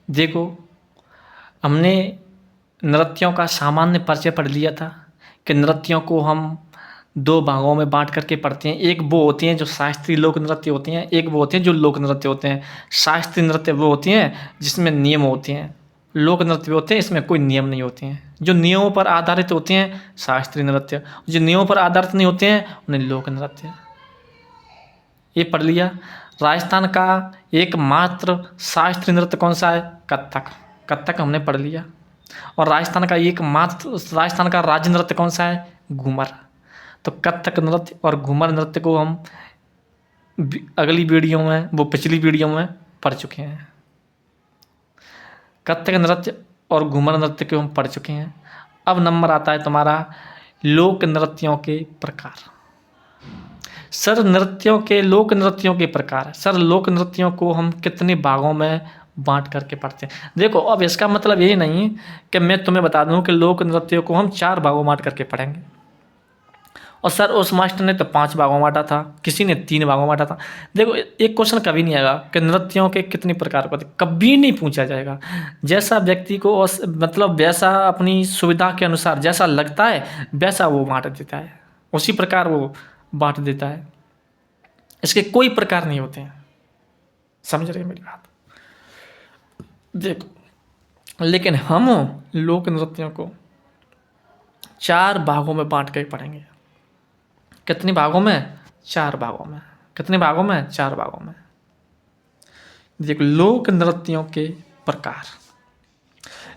देखो, हमने नृत्यों का सामान्य परिचय पढ़ लिया था कि नृत्यों को हम 2 भागों में बाँट करके पढ़ते हैं। एक वो होती हैं जो शास्त्रीय लोक नृत्य होती हैं, एक वो होते हैं जो लोक नृत्य होते हैं। शास्त्रीय नृत्य वो होती हैं जिसमें नियम होते हैं, लोक नृत्य वो होते हैं इसमें कोई नियम नहीं होते हैं। जो नियमों पर आधारित होते हैं शास्त्रीय नृत्य, जो नियमों पर आधारित नहीं होते हैं उन्हें लोक नृत्य। ये पढ़ लिया। राजस्थान का एकमात्र शास्त्रीय नृत्य कौन सा है? कथक। कथक हमने पढ़ लिया। और राजस्थान का राज्य नृत्य कौन सा है? घूमर। तो कथक नृत्य और घूमर नृत्य को हम अगली वीडियो में, वो पिछली वीडियो में पढ़ चुके हैं। कथक नृत्य और घूमर नृत्य को हम पढ़ चुके हैं। अब नंबर आता है तुम्हारा लोक नृत्यों के प्रकार। लोक नृत्यों के प्रकार। सर, लोक नृत्यों को हम कितने भागों में बांट करके पढ़ते हैं? देखो, अब इसका मतलब ये नहीं कि मैं तुम्हें बता दूं कि लोक नृत्यों को हम 4 भागों में बांट करके पढ़ेंगे। और सर, उस मास्टर ने तो 5 भागों में बांटा था, किसी ने 3 भागों में बांटा था। देखो, एक क्वेश्चन कभी नहीं आएगा कि नृत्यों के कितने प्रकार होते, कभी नहीं पूछा जाएगा। जैसा व्यक्ति को मतलब वैसा अपनी सुविधा के अनुसार जैसा लगता है वैसा वो बांट देता है, उसी प्रकार वो बांट देता है। इसके कोई प्रकार नहीं होते हैं। समझ रहे हैं मेरी बात? देखो, लेकिन हम लोक नृत्यों को 4 भागों में बांट के पढ़ेंगे। कितने भागों में? 4 भागों में। कितने भागों में? 4 भागों में। देखो, लोक नृत्यों के प्रकार।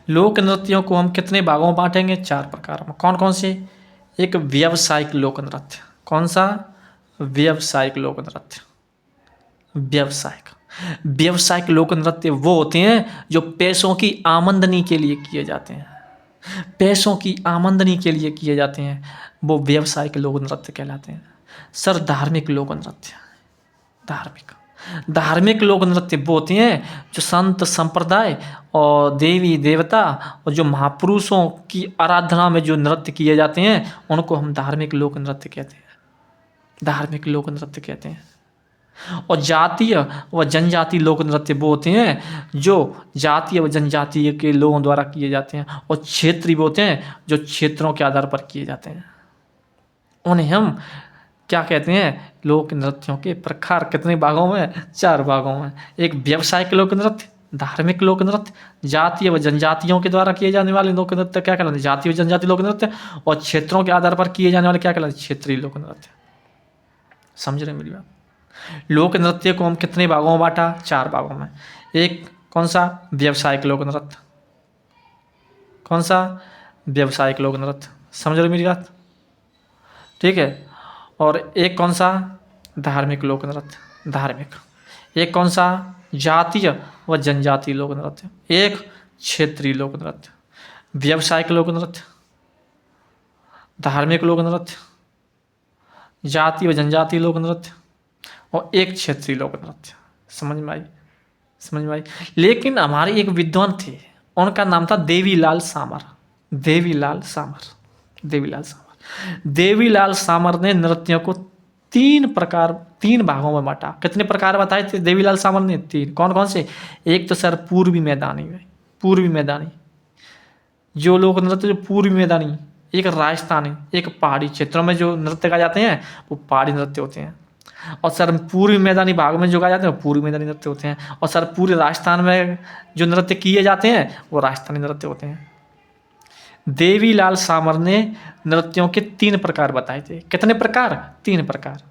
लोक नृत्यों को हम कितने भागों में बांटेंगे? 4 प्रकारों में। कौन कौन से? एक व्यावसायिक लोक नृत्य। कौन सा? व्यावसायिक लोक नृत्य। व्यावसायिक लोक नृत्य वो होते हैं जो पैसों की आमदनी के लिए किए जाते हैं। पैसों की आमदनी के लिए किए जाते हैं, वो व्यावसायिक लोक नृत्य कहलाते हैं। सर, धार्मिक लोक नृत्य। धार्मिक लोक नृत्य वो होते हैं जो संत संप्रदाय और देवी देवता और जो महापुरुषों की आराधना में जो नृत्य किए जाते हैं उनको हम धार्मिक लोक नृत्य कहते हैं। धार्मिक लोक नृत्य कहते हैं। और जातीय व जनजातीय लोक नृत्य वो होते हैं जो जातीय व जनजातीय के लोगों द्वारा किए जाते हैं। और क्षेत्रीय वो होते हैं जो क्षेत्रों के आधार पर किए जाते हैं। उन्हें हम क्या कहते हैं? लोक नृत्यों के प्रकार। कितने भागों में? 4 भागों में। एक व्यावसायिक लोक नृत्य, धार्मिक लोक नृत्य, जातीय व जनजातियों के द्वारा किए जाने वाले लोक नृत्य क्या कहलाते हैं? जातीय व जनजातीय लोक नृत्य। और क्षेत्रों के आधार पर किए जाने वाले क्या कहलाते हैं? क्षेत्रीय लोक नृत्य। समझ रहे मेरी बात? लोक नृत्य को हम कितने भागों में बांटा? 4 भागों में। एक कौन सा? व्यावसायिक लोक नृत्य। कौन सा? व्यावसायिक लोक नृत्य। समझ रहे मेरी बात? ठीक है। और एक कौन सा? धार्मिक लोक नृत्य। धार्मिक। एक कौन सा? जातीय व जनजातीय लोक नृत्य। एक क्षेत्रीय लोक नृत्य। व्यावसायिक लोक नृत्य, धार्मिक लोक नृत्य, जातीय व जनजातीय लोक नृत्य और एक क्षेत्रीय लोक नृत्य। समझ में आई? समझ में आई? लेकिन हमारे एक विद्वान थे, उनका नाम था देवीलाल सामर। देवीलाल सामर ने नृत्यों को 3 भागों में बांटा। कितने प्रकार बताए थे देवीलाल सामर ने? 3। कौन कौन से? एक तो सर पूर्वी मैदानी, जो लोक नृत्य जो पूर्वी मैदानी, एक राजस्थानी, एक पहाड़ी क्षेत्रों में जो नृत्य गाए जाते हैं वो पहाड़ी नृत्य होते हैं। और सर पूर्वी मैदानी भाग में जो गाए जाते हैं वो पूर्वी मैदानी नृत्य होते हैं। और सर पूरे राजस्थान में जो नृत्य किए जाते हैं वो राजस्थानी नृत्य होते हैं। देवीलाल सामर ने नृत्यों के 3 प्रकार बताए थे। कितने प्रकार? 3 प्रकार।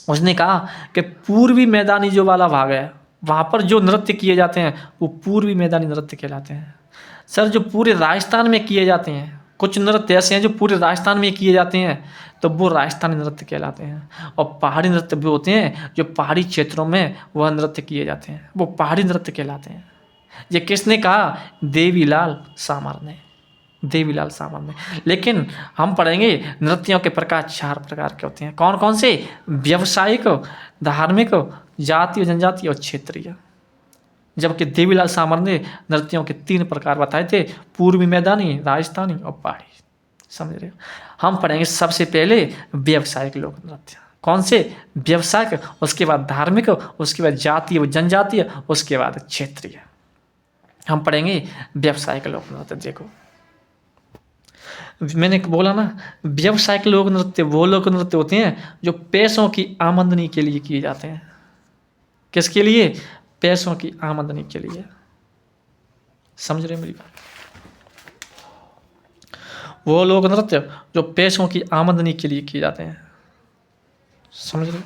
उसने कहा कि पूर्वी मैदानी जो वाला भाग है वहाँ पर जो नृत्य किए जाते हैं वो पूर्वी मैदानी नृत्य कहलाते हैं। सर, जो पूरे राजस्थान में किए जाते हैं, कुछ नृत्य ऐसे हैं जो पूरे राजस्थान में किए जाते हैं तो वो राजस्थानी नृत्य कहलाते हैं। और पहाड़ी नृत्य भी होते हैं जो पहाड़ी क्षेत्रों में वह नृत्य किए जाते हैं, वो पहाड़ी नृत्य कहलाते हैं। ये किसने कहा? देवीलाल सामर ने। लेकिन हम पढ़ेंगे नृत्यों के प्रकार 4 प्रकार के होते हैं। कौन कौन से? व्यावसायिक, धार्मिक, जातीय जनजातीय और क्षेत्रीय। जबकि देवीलाल सामर ने नृत्यों के 3 प्रकार बताए थे, पूर्वी मैदानी, राजस्थानी और पहाड़ी। समझ रहे हो? हम पढ़ेंगे सबसे पहले व्यावसायिक लोक नृत्य। कौन से? व्यावसायिक, उसके बाद धार्मिक, उसके बाद जातीय व जनजातीय, उसके बाद क्षेत्रीय। हम पढ़ेंगे व्यावसायिक लोक नृत्य। देखो मैंने बोला ना, व्यावसायिक लोक नृत्य वो लोक नृत्य होते हैं जो पैसों की आमदनी के लिए किए जाते हैं। किसके लिए? पैसों की आमदनी के लिए। समझ रहे मेरी बात? वो लोक नृत्य जो पैसों की आमदनी के लिए किए जाते हैं। समझ रहे?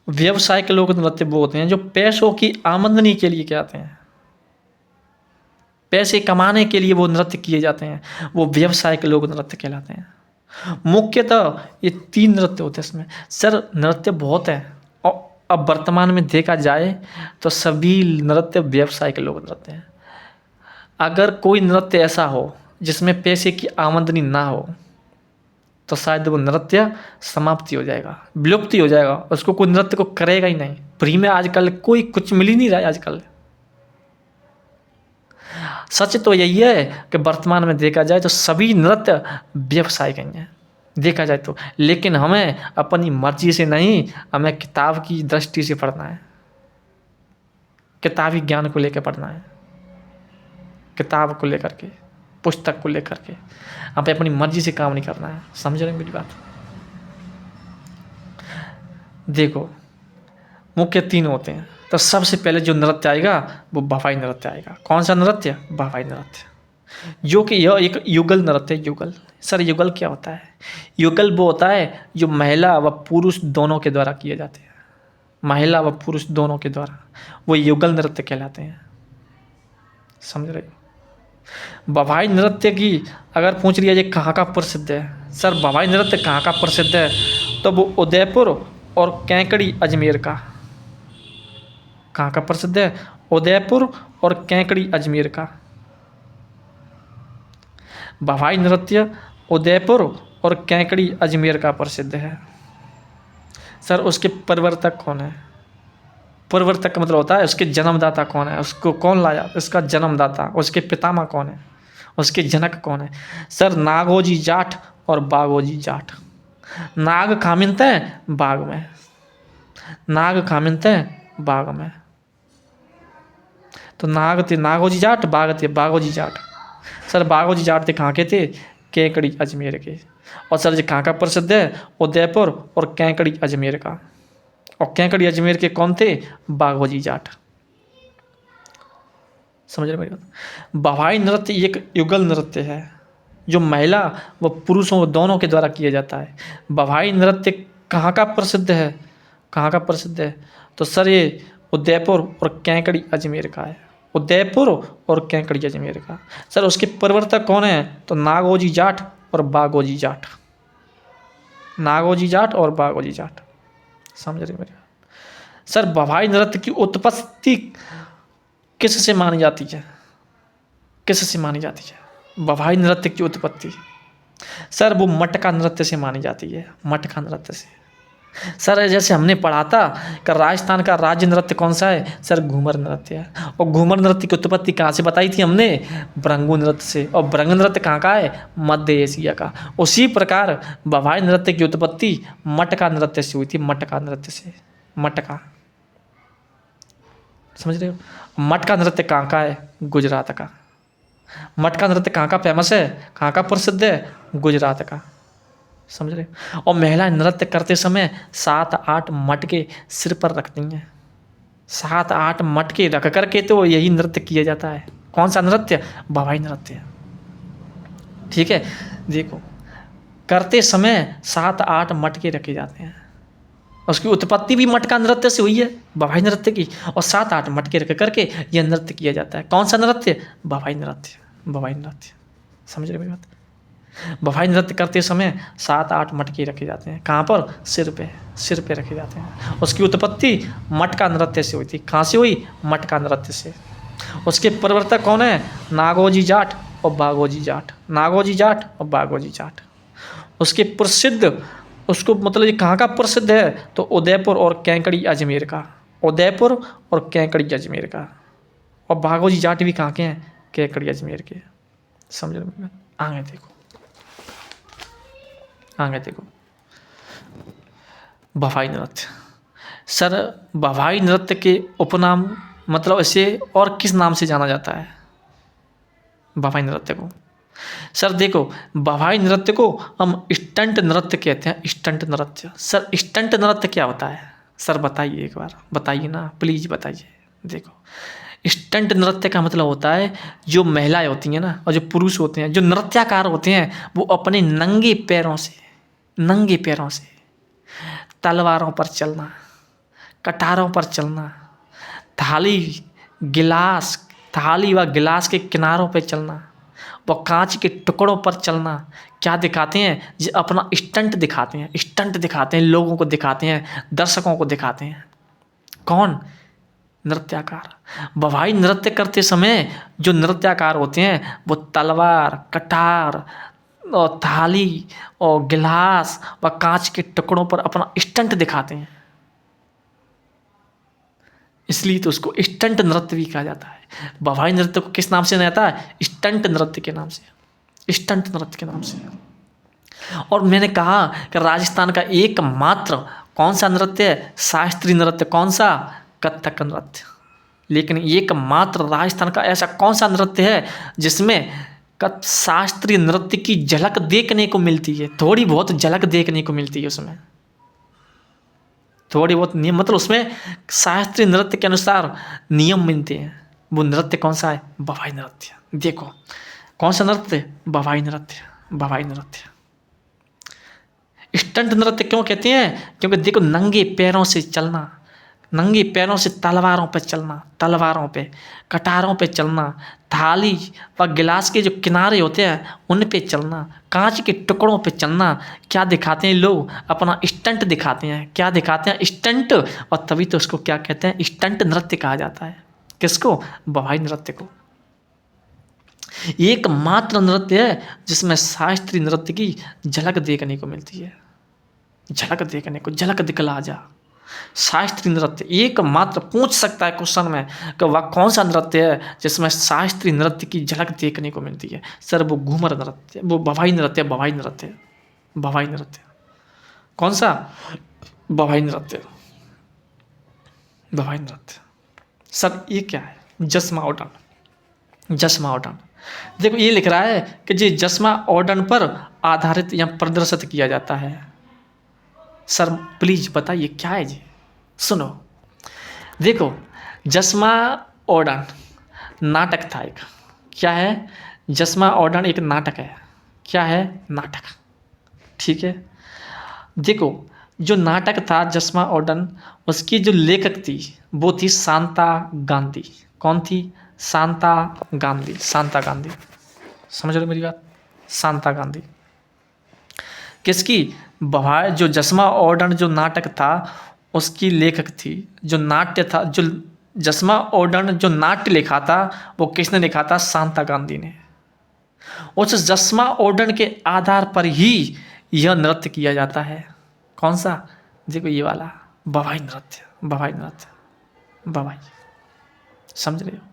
व्यवसायिक लोक नृत्य वो होते हैं जो पैसों की आमदनी के लिए किए जाते हैं। पैसे कमाने के लिए वो नृत्य किए जाते हैं, वो व्यवसायिक लोक नृत्य कहलाते हैं। मुख्यतः ये 3 नृत्य होते हैं इसमें। सर नृत्य बहुत है, और अब वर्तमान में देखा जाए तो सभी नृत्य व्यवसायिक लोक नृत्य हैं। अगर कोई नृत्य ऐसा हो जिसमें पैसे की आमदनी ना हो तो शायद वो नृत्य समाप्ति हो जाएगा, विलुप्ति हो जाएगा, उसको कोई नृत्य को करेगा ही नहीं। फ्री में आजकल कोई कुछ मिल ही नहीं रहा है आजकल। सच तो यही है कि वर्तमान में देखा जाए तो सभी नृत्य व्यवसायिक हैं देखा जाए तो, लेकिन हमें अपनी मर्जी से नहीं, हमें किताब की दृष्टि से पढ़ना है, किताबी ज्ञान को लेकर पढ़ना है, किताब को लेकर के, पुस्तक को लेकर के। हमें अपनी मर्जी से काम नहीं करना है। समझ रहे मेरी बात? देखो मुख्य 3 होते हैं। तो सबसे पहले जो नृत्य आएगा वो भवाई नृत्य आएगा। कौन सा नृत्य? भवाई नृत्य, जो कि यह एक युगल नृत्य है। युगल, सर युगल क्या होता है? युगल वो होता है जो महिला व पुरुष दोनों के द्वारा किए जाते हैं। महिला व पुरुष दोनों के द्वारा, वो युगल नृत्य कहलाते हैं। समझ रहे हो? भवाई नृत्य की अगर पूछ लिया जाए कहाँ का प्रसिद्ध है, सर भवाई नृत्य कहाँ का प्रसिद्ध है, तो वो उदयपुर और कैंकड़ी अजमेर का। कहाँ का प्रसिद्ध है? उदयपुर और कैंकड़ी अजमेर का। भवाई नृत्य उदयपुर और कैंकड़ी अजमेर का प्रसिद्ध है। सर उसके प्रवर्तक कौन है? प्रवर्तक का मतलब होता है उसके जन्मदाता कौन है, उसको कौन लाया, उसका जन्मदाता, उसके पितामह कौन है, उसके जनक कौन है? सर नागोजी जाट और बागोजी जाट। नाग कहाँ मिलते हैं? बाग में। नाग कहाँ मिलते हैं? बाग में। तो नाग थे नागोजी जाट, बाग थे बागोजी जाट। सर बागोजी जाट थे कहाँ के थे? कैंकड़ी अजमेर के। और सर जी कहाँ का प्रसिद्ध है? उदयपुर और कैंकड़ी अजमेर का। और कैंकड़ी अजमेर के कौन थे? बागोजी जाट। समझ रहे मेरी बात? भवाई नृत्य एक युगल नृत्य है जो महिला व पुरुषों दोनों के द्वारा किया जाता है। भवाई नृत्य कहाँ का प्रसिद्ध है? कहाँ का प्रसिद्ध है? तो सर ये उदयपुर और कैंकड़ी अजमेर का है। उदयपुर और कैंकड़ी अजमेर का। सर उसके प्रवर्तक कौन है? तो नागोजी जाट और बागोजी जाट। नागोजी जाट और बागोजी जाट। समझ रहे मेरी बात? सर भवाई नृत्य की उत्पत्ति किससे मानी जाती है? किससे मानी जाती है भवाई नृत्य की उत्पत्ति? सर वो मटका नृत्य से मानी जाती है। मटका नृत्य से। सर जैसे हमने पढ़ा था कि राजस्थान का राज्य नृत्य कौन सा है? सर घूमर नृत्य है। और घूमर नृत्य की उत्पत्ति कहाँ से बताई थी हमने? भृंगु नृत्य से। और भृंग नृत्य कहाँ का है? मध्य एशिया का। उसी प्रकार भवाई नृत्य की उत्पत्ति मटका नृत्य से हुई थी। मटका नृत्य से। मटका, समझ रहे हो? मटका नृत्य कहाँ का है? गुजरात का। मटका नृत्य कहाँ का फेमस है? कहाँ का प्रसिद्ध है? गुजरात का। समझ रहे? और महिलाएं नृत्य करते समय 7-8 मटके सिर पर रखती हैं। 7-8 मटके रख करके तो यही नृत्य किया जाता है। कौन सा नृत्य? भवाई नृत्य। ठीक है, देखो करते समय 7-8 मटके रखे जाते हैं। उसकी उत्पत्ति भी मटका नृत्य से हुई है, भवाई नृत्य की। और 7-8 मटके रख करके यह नृत्य किया जाता है। कौन सा नृत्य? भवाई नृत्य। भवाई नृत्य। समझ रहे मेरी बात? भवाई नृत्य करते समय 7-8 मटके रखे जाते हैं। कहाँ पर? सिर पे। सिर पे रखे जाते हैं। उसकी उत्पत्ति मटका नृत्य से हुई थी। कहाँ से हुई? मटका नृत्य से। उसके प्रवर्तक कौन है? नागोजी जाट और बागोजी जाट। नागोजी जाट और बागोजी जाट। उसके प्रसिद्ध, उसको मतलब ये कहाँ का प्रसिद्ध है? तो उदयपुर और कैंकड़ी अजमेर का। उदयपुर और कैंकड़ी अजमेर का। और बागोजी जाट भी कहाँ के हैं? कैंकड़ी अजमेर के। समझ रहे? आगे देखो, आगे देखो भवाई नृत्य। सर भवाई नृत्य के उपनाम मतलब इसे और किस नाम से जाना जाता है भवाई नृत्य को? सर देखो, भवाई नृत्य को हम स्टंट नृत्य कहते हैं, स्टंट नृत्य। सर स्टंट नृत्य क्या होता है? सर बताइए, एक बार बताइए ना, प्लीज बताइए। देखो, स्टंट नृत्य का मतलब होता है जो महिलाएं होती हैं ना और जो पुरुष होते हैं, जो नृत्याकार होते हैं, वो अपने नंगे पैरों से तलवारों पर चलना, कटारों पर चलना, थाली व गिलास के किनारों पर चलना, व कांच के टुकड़ों पर चलना, क्या दिखाते हैं? ये अपना स्टंट दिखाते हैं, लोगों को दिखाते हैं, दर्शकों को दिखाते हैं। कौन? नृत्याकार। भवाई नृत्य करते समय जो नृत्याकार होते हैं वो तलवार, कटार और थाली और गिलास व कांच के टुकड़ों पर अपना स्टंट दिखाते हैं, इसलिए तो उसको स्टंट नृत्य भी कहा जाता है। भवाई नृत्य को किस नाम से जाता है? स्टंट नृत्य के नाम से, स्टंट नृत्य के नाम से। और मैंने कहा कि राजस्थान का एकमात्र कौन सा नृत्य है? शास्त्रीय नृत्य। कौन सा? कथक नृत्य। लेकिन एकमात्र राजस्थान का ऐसा कौन सा नृत्य है जिसमें शास्त्रीय नृत्य की झलक देखने को मिलती है? थोड़ी बहुत झलक देखने को मिलती है उसमें, थोड़ी बहुत नियम, मतलब उसमें शास्त्रीय नृत्य के अनुसार नियम मिलते हैं। वो नृत्य कौन सा है? भवाई नृत्य। देखो कौन सा नृत्य? भवाई नृत्य। भवाई नृत्य स्टंट नृत्य क्यों कहते हैं? क्योंकि देखो, नंगे पैरों से चलना, नंगे पैरों से तलवारों पे चलना, तलवारों पे, कटारों पे चलना, थाली व गिलास के जो किनारे होते हैं उन पे चलना, कांच के टुकड़ों पे चलना। क्या दिखाते हैं लोग? अपना स्टंट दिखाते हैं। क्या दिखाते हैं? स्टंट। और तभी तो उसको क्या कहते हैं? स्टंट नृत्य कहा जाता है। किसको? भवाई नृत्य को। एकमात्र नृत्य है जिसमें शास्त्रीय नृत्य की झलक देखने को मिलती है, झलक देखने को, झलक दिखला जा। शास्त्रीय नृत्य एकमात्र पूछ सकता है क्वेश्चन में कि वह कौन सा नृत्य है जिसमें शास्त्रीय नृत्य की झलक देखने को मिलती है? सर वो घूमर नृत्य, वो भवाई नृत्य, भवाई नृत्य, भवाई नृत्य। कौन सा? भवाई नृत्य, भवाई नृत्य। सर ये क्या है? जसमा ओडन, जसमा ओडन। देखो ये लिख रहा है कि जी जसमा ओडन पर आधारित या प्रदर्शित किया जाता है। सर प्लीज बताइए क्या है जी? सुनो, देखो जसमा ओडन नाटक था एक। क्या है? जसमा ओडन एक नाटक है। क्या है? नाटक। ठीक है। देखो जो नाटक था जसमा ओडन, उसकी जो लेखक थी वो थी शांता गांधी। कौन थी? शांता गांधी, शांता गांधी। समझ रहे मेरी बात? शांता गांधी। किसकी? भवाई, जो जसमा ओडन जो नाटक था उसकी लेखक थी। जो नाट्य था, जो जसमा ओडन जो नाट्य लिखा था वो किसने लिखा था? शांता गांधी ने। उस जसमा ओडन के आधार पर ही यह नृत्य किया जाता है। कौन सा? देखो ये वाला भवाई नृत्य, भवाई नृत्य, भवाई। समझ रहे हो?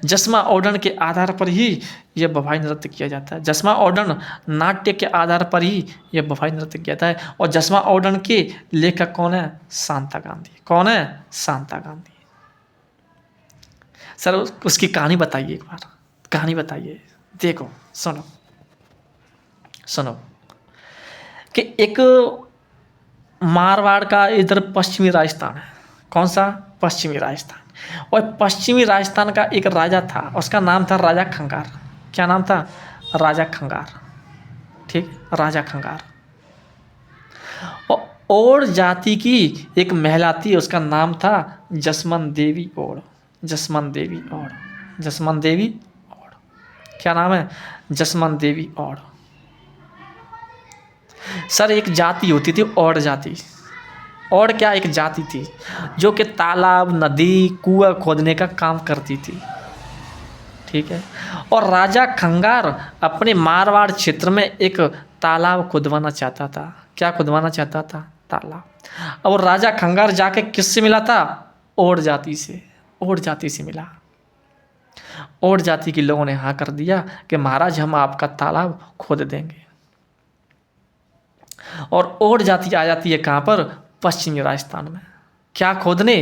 जसमा ओडन के आधार पर ही यह भवाई नृत्य किया जाता है। जसमा ओडन नाट्य के आधार पर ही यह भवाई नृत्य किया जाता है। और जसमा ओडन के लेखक कौन है? शांता गांधी। कौन है? शांता गांधी। सर उसकी कहानी बताइए एक बार, कहानी बताइए। देखो सुनो, सुनो कि एक मारवाड़ का इधर पश्चिमी राजस्थान है। कौन सा? पश्चिमी राजस्थान। और पश्चिमी राजस्थान का एक राजा था, उसका नाम था राजा खंगार। क्या नाम था? राजा खंगार। ठीक, राजा खंगार। और जाति की एक महिला थी, उसका नाम था जसमन देवी और। जसमन देवी और, जसमन देवी और। क्या नाम है? जसमन देवी और। सर एक जाति होती थी और जाति। और क्या? एक जाति थी जो कि तालाब, नदी, कुआं खोदने का काम करती थी। ठीक है। और राजा खंगार अपने मारवाड़ क्षेत्र में एक तालाब खुदवाना चाहता था। क्या खुदवाना चाहता था? तालाब। और राजा खंगार जाके किससे मिला था? और जाति से, और जाति से मिला। और जाति के लोगों ने हाँ कर दिया कि महाराज हम आपका तालाब खोद देंगे। और जाति आ जाती है कहाँ पर? पश्चिमी राजस्थान में। क्या खोदने?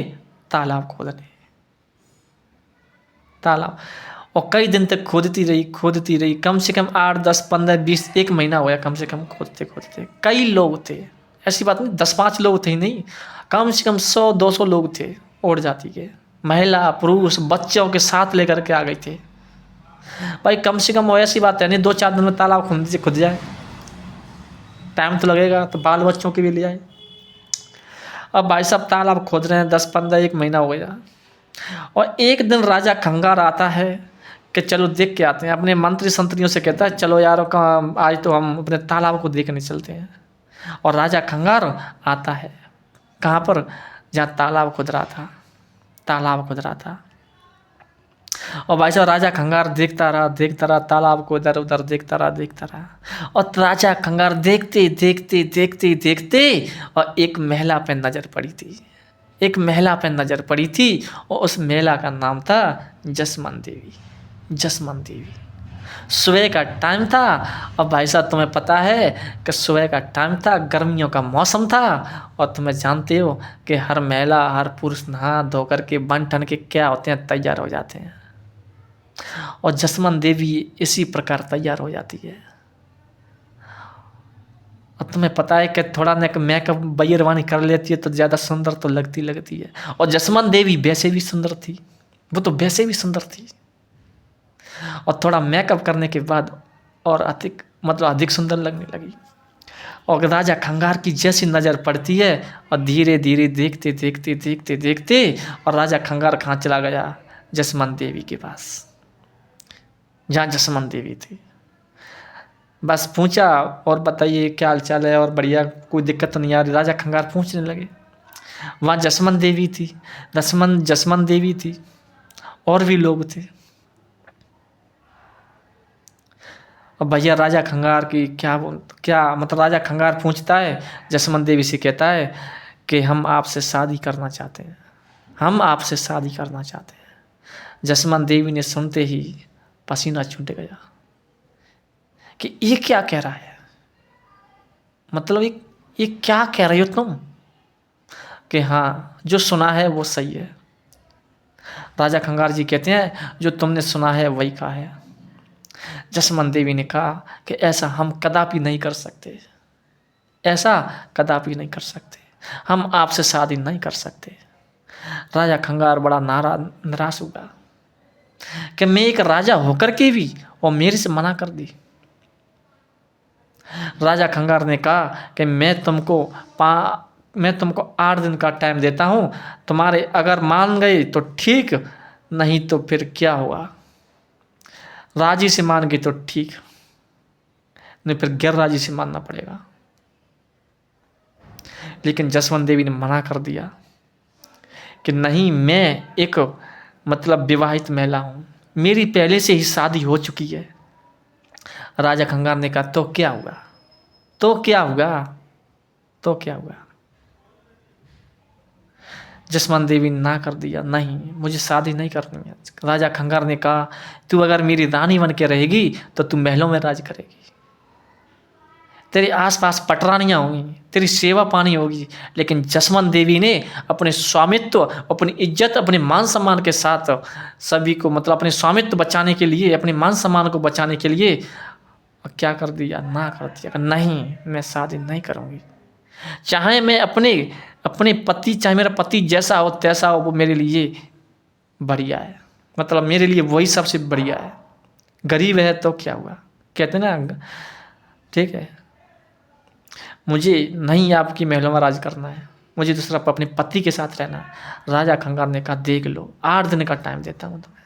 तालाब खोदने, तालाब। और कई दिन तक खोदती रही, कम से कम 8, 10, 15, 20, 1 महीना हो गया कम से कम खोदते खोदते। कई लोग थे, ऐसी बात नहीं 10-5 लोग थे ही नहीं, कम से कम 100-200 लोग थे ओड जाति के, महिला पुरुष बच्चों के साथ लेकर के आ गए थे भाई। कम से कम वो ऐसी बात है नहीं 2-4 दिन में तालाब खुद जाए, टाइम तो लगेगा, तो बाल बच्चों के भी ले आए। अब भाई साहब तालाब खोद रहे हैं 10-15, 1 महीना हो गया। और एक दिन राजा खंगार आता है कि चलो देख के आते हैं, अपने मंत्री संतरियों से कहता है चलो यार आज तो हम अपने तालाब को देखने चलते हैं। और राजा खंगार आता है कहाँ पर? जहाँ तालाब खुद रहा था, तालाब खुद रहा था। और भाई साहब राजा खंगार देखता रहा तालाब को, इधर उधर देखता रहा। और राजा खंगार देखते देखते देखते देखते और एक महिला पे नजर पड़ी थी, एक महिला पे नजर पड़ी थी। और उस महिला का नाम था जसमन देवी, जसमन देवी। सुबह का टाइम था। और भाई साहब तुम्हें पता है कि सुबह का टाइम था, गर्मियों का मौसम था। और तुम्हें जानते हो कि हर महिला हर पुरुष नहा धो कर के बन ठन के क्या होते हैं, तैयार हो जाते हैं। और जसमन देवी इसी प्रकार तैयार हो जाती है। और तुम्हें पता है कि थोड़ा ना मेकअप बयरवानी कर लेती है तो ज़्यादा सुंदर तो लगती है। और जसमन देवी वैसे भी सुंदर थी, वो तो वैसे भी सुंदर थी। और थोड़ा मेकअप करने के बाद और अधिक सुंदर लगने लगी। और राजा खंगार की जैसी नज़र पड़ती है और धीरे धीरे देखते देखते देखते देखते और राजा खंगार कहाँ चला गया? जसमन देवी के पास, जहाँ जसमन देवी थी। बस पूछा और बताइए क्या हाल चाल है और बढ़िया, कोई दिक्कत तो नहीं आ रही? राजा खंगार पूछने लगे। वहाँ जसमन देवी थी, जसमन देवी थी, और भी लोग थे। और भैया राजा खंगार की क्या मतलब राजा खंगार पूछता है, जसमन देवी से कहता है कि हम आपसे शादी करना चाहते हैं, हम आपसे शादी करना चाहते हैं। जसमन देवी ने सुनते ही पसीना छूट गया कि ये क्या कह रहा है, मतलब ये क्या कह रही हो तुम? कि हाँ जो सुना है वो सही है। राजा खंगार जी कहते हैं जो तुमने सुना है वही कहा है। जसमन देवी ने कहा कि ऐसा हम कदापि नहीं कर सकते, ऐसा कदापि नहीं कर सकते, हम आपसे शादी नहीं कर सकते। राजा खंगार बड़ा निराश हुआ कि मैं एक राजा होकर के भी और मेरे से मना कर दी। राजा खंगार ने कहा कि मैं तुमको 8 दिन का टाइम देता हूँ, तुम्हारे अगर मान गए तो ठीक, नहीं तो फिर क्या होगा? राजी से मान गई तो ठीक, नहीं फिर गैर राजी से मानना पड़ेगा। लेकिन जसवंत देवी ने मना कर दिया कि नहीं, मैं एक विवाहित महिला हूँ, मेरी पहले से ही शादी हो चुकी है। राजा खंगार ने कहा तो क्या हुआ, तो क्या हुआ, तो क्या हुआ? जसवंत देवी ने ना कर दिया, नहीं मुझे शादी नहीं करनी है। राजा खंगार ने कहा तू अगर मेरी रानी बन के रहेगी तो तू महलों में राज करेगी, तेरे आसपास पटरानियाँ होंगी, तेरी सेवा पानी होगी। लेकिन जसवंत देवी ने अपने स्वामित्व, अपनी इज्जत, अपने मान सम्मान के साथ सभी को अपने स्वामित्व बचाने के लिए, अपने मान सम्मान को बचाने के लिए क्या कर दिया, ना कर दिया। नहीं मैं शादी नहीं करूँगी, चाहे मैं अपने पति, चाहे मेरा पति जैसा हो तैसा हो, वो मेरे लिए बढ़िया है, मेरे लिए वही सबसे बढ़िया है। गरीब है तो क्या हुआ, कहते ना, ठीक है, मुझे नहीं आपकी महलों में राज करना है, मुझे दूसरा अपने पति के साथ रहना है। राजा खंगार ने कहा देख लो 8 दिन का टाइम देता हूँ तुम्हें।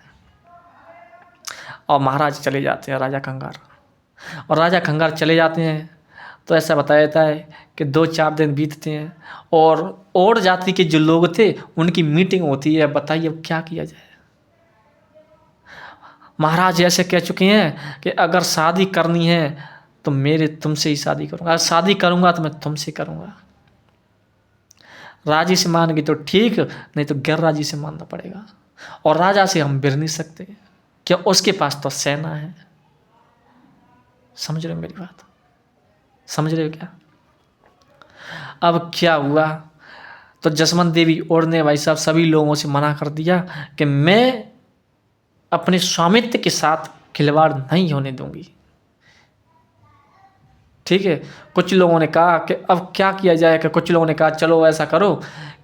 और महाराज चले जाते हैं राजा खंगार, और राजा खंगार चले जाते हैं तो ऐसा बताया जाता है कि 2-4 दिन बीतते हैं और जाति के जो लोग थे उनकी मीटिंग होती है, बताइए अब क्या किया जाए। महाराज ऐसे कह चुके हैं कि अगर शादी करनी है तो तुमसे ही शादी करूंगा, अगर शादी करूंगा तो मैं तुमसे करूंगा। राजी से मान गई तो ठीक, नहीं तो गैर राजी से मानना पड़ेगा। और राजा से हम बिर नहीं सकते, क्या उसके पास तो सेना है। समझ रहे हो मेरी बात, समझ रहे हो क्या? अब क्या हुआ, तो जसवंत देवी और ने भाई साहब सभी लोगों से मना कर दिया कि मैं अपने स्वामित्व के साथ खिलवाड़ नहीं होने दूंगी। ठीक है, कुछ लोगों ने कहा कि अब क्या किया जाए, कि कुछ लोगों ने कहा चलो ऐसा करो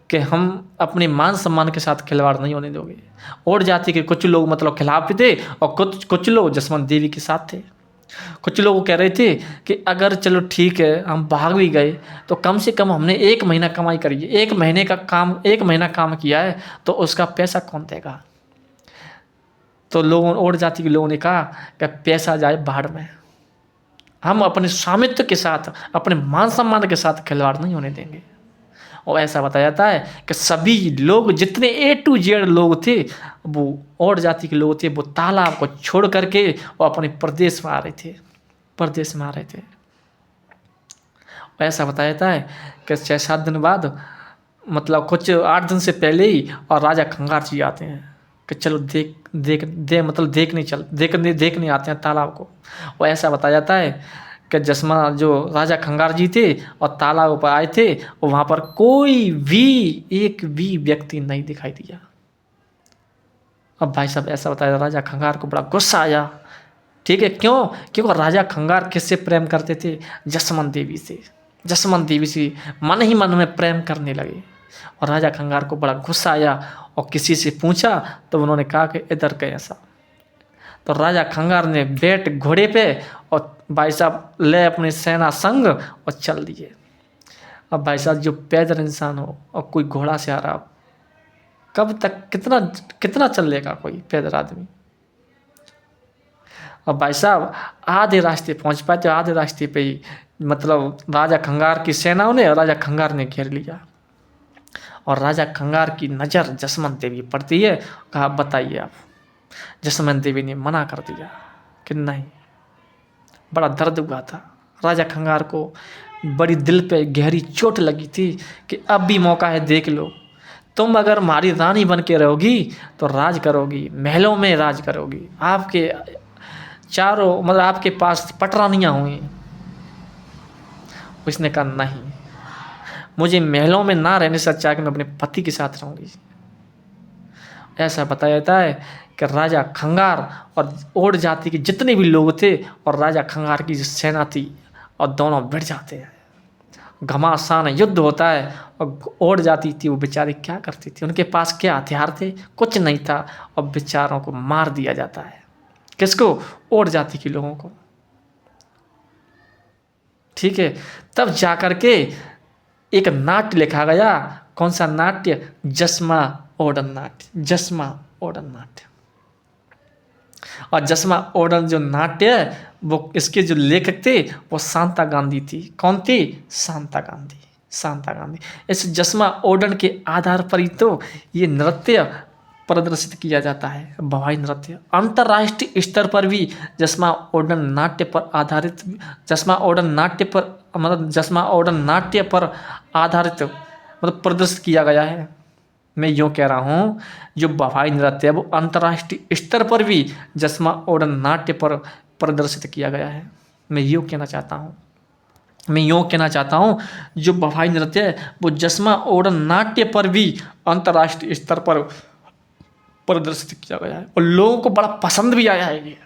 कि हम अपने मान सम्मान के साथ खिलवाड़ नहीं होने दोगे। और जाति के कुछ लोग मतलब खिलाफ भी थे और कुछ लोग जसवंत देवी के साथ थे। कुछ लोग कह रहे थे कि अगर चलो ठीक है हम भाग भी गए तो कम से कम हमने 1 महीना कमाई करी है, 1 महीना काम किया है तो उसका पैसा कौन देगा। तो लोगों और जाति के लोगों ने कहा कि पैसा जाए बाहर में, हम अपने स्वामित्व के साथ अपने मान सम्मान के साथ खिलवाड़ नहीं होने देंगे। और ऐसा बताया जाता है कि सभी लोग जितने A to Z लोग थे वो और जाति के लोग थे, वो तालाब को छोड़ करके वो अपने प्रदेश में आ रहे थे। ऐसा बताया जाता है कि 6-7 दिन बाद मतलब कुछ 8 दिन से पहले ही और राजा खंगार जी आते हैं कि चलो देखने आते हैं तालाब को। और ऐसा बताया जाता है कि जसमा जो राजा खंगार जी थे और तालाब पर आए थे और वहाँ पर कोई भी एक भी व्यक्ति नहीं दिखाई दिया। अब भाई साहब ऐसा बताया राजा खंगार को बड़ा गुस्सा आया। ठीक है, क्यों? क्योंकि राजा खंगार किससे प्रेम करते थे? जसवंत देवी से मन ही मन में प्रेम करने लगे। और राजा खंगार को बड़ा गुस्सा आया और किसी से पूछा तो उन्होंने कहा कि इधर कैसा। तो राजा खंगार ने बैठ घोड़े पे और भाई साहब ले अपने सेना संग और चल दिए। अब भाई साहब जो पैदल इंसान हो और कोई घोड़ा से आ रहा, कब तक कितना चल लेगा कोई पैदल आदमी। अब भाई साहब आधे रास्ते पहुंच पाए तो आधे रास्ते पे ही मतलब राजा खंगार की सेनाओं ने और राजा खंगार ने घेर लिया। और राजा खंगार की नज़र जसवंत देवी पड़ती है। कहा बताइए आप। जसवंत देवी ने मना कर दिया कि नहीं। बड़ा दर्द हुआ था राजा खंगार को, बड़ी दिल पे गहरी चोट लगी थी कि अब भी मौका है, देख लो। तुम अगर हमारी रानी बन के रहोगी तो राज करोगी, महलों में राज करोगी, आपके चारों मतलब आपके पास पटरानियाँ हुई। उसने कहा नहीं, मुझे महलों में ना रहने से अच्छा है कि मैं अपने पति के साथ रहूँगी। ऐसा बताया जाता है कि राजा खंगार और जाति के जितने भी लोग थे और राजा खंगार की जो सेना थी और दोनों भिड़ जाते हैं। घमासान युद्ध होता है और जाति थी वो बेचारे क्या करती थी, उनके पास क्या हथियार थे? कुछ नहीं था। और बेचारों को मार दिया जाता है। किसको? और जाति के लोगों को। ठीक है, तब जाकर के एक नाट्य लिखा गया। कौन सा नाट्य? जसमा ओडन नाट्य। और जसमा ओडन जो नाट्य है वो इसके जो लेखक थे वो शांता गांधी थी। कौन थी? शांता गांधी। इस जसमा ओडन के आधार पर ही तो ये नृत्य प्रदर्शित किया जाता है, भवाई नृत्य। अंतर्राष्ट्रीय स्तर पर भी जसमा ओडन नाट्य पर आधारित मतलब प्रदर्शित किया गया है। मैं यूँ कह रहा हूँ जो भवाई नृत्य है वो अंतर्राष्ट्रीय स्तर पर भी जसमा ओडन नाट्य पर प्रदर्शित किया गया है। मैं यूँ कहना चाहता हूँ जो भवाई नृत्य है वो जसमा ओडन नाट्य पर भी अंतर्राष्ट्रीय स्तर पर प्रदर्शित किया गया है और लोगों को बड़ा पसंद भी आया है। ये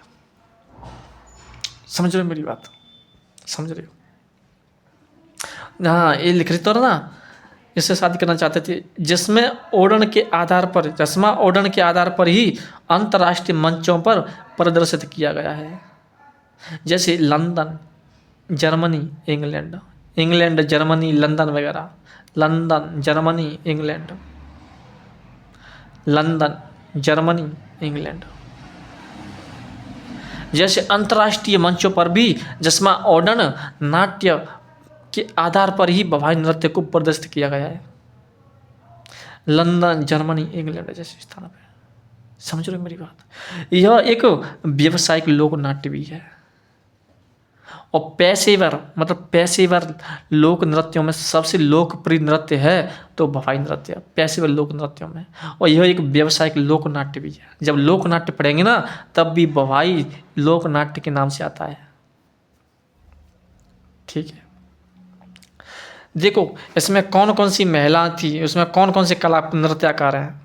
समझ रहे हो मेरी बात? समझ रहे हो? हाँ, ये लिख रही तो ना, इससे शादी करना चाहते थे। जसमा ओडन के आधार पर ही अंतर्राष्ट्रीय मंचों पर प्रदर्शित किया गया है। जैसे London, Germany, England, Germany, London वगैरह। London, Germany, England. जैसे अंतर्राष्ट्रीय मंचों पर भी जसमा ओडन नाट्य के आधार पर ही भवाई नृत्य को प्रदर्शित किया गया है। लंदन, जर्मनी, इंग्लैंड जैसे स्थानों पर। समझ रहे हो मेरी बात? यह एक व्यावसायिक लोक नाट्य भी है और पेशेवर लोक नृत्यों में सबसे लोकप्रिय नृत्य है तो भवाई नृत्य, पेशेवर लोक नृत्यों में। और यह एक व्यावसायिक लोक नाट्य भी है। जब लोक नाट्य पढ़ेंगे ना तब भी भवाई लोक नाट्य के नाम से आता है। ठीक है, देखो इसमें कौन कौन सी महिला थी, उसमें कौन कौन से कला नृत्यकार हैं,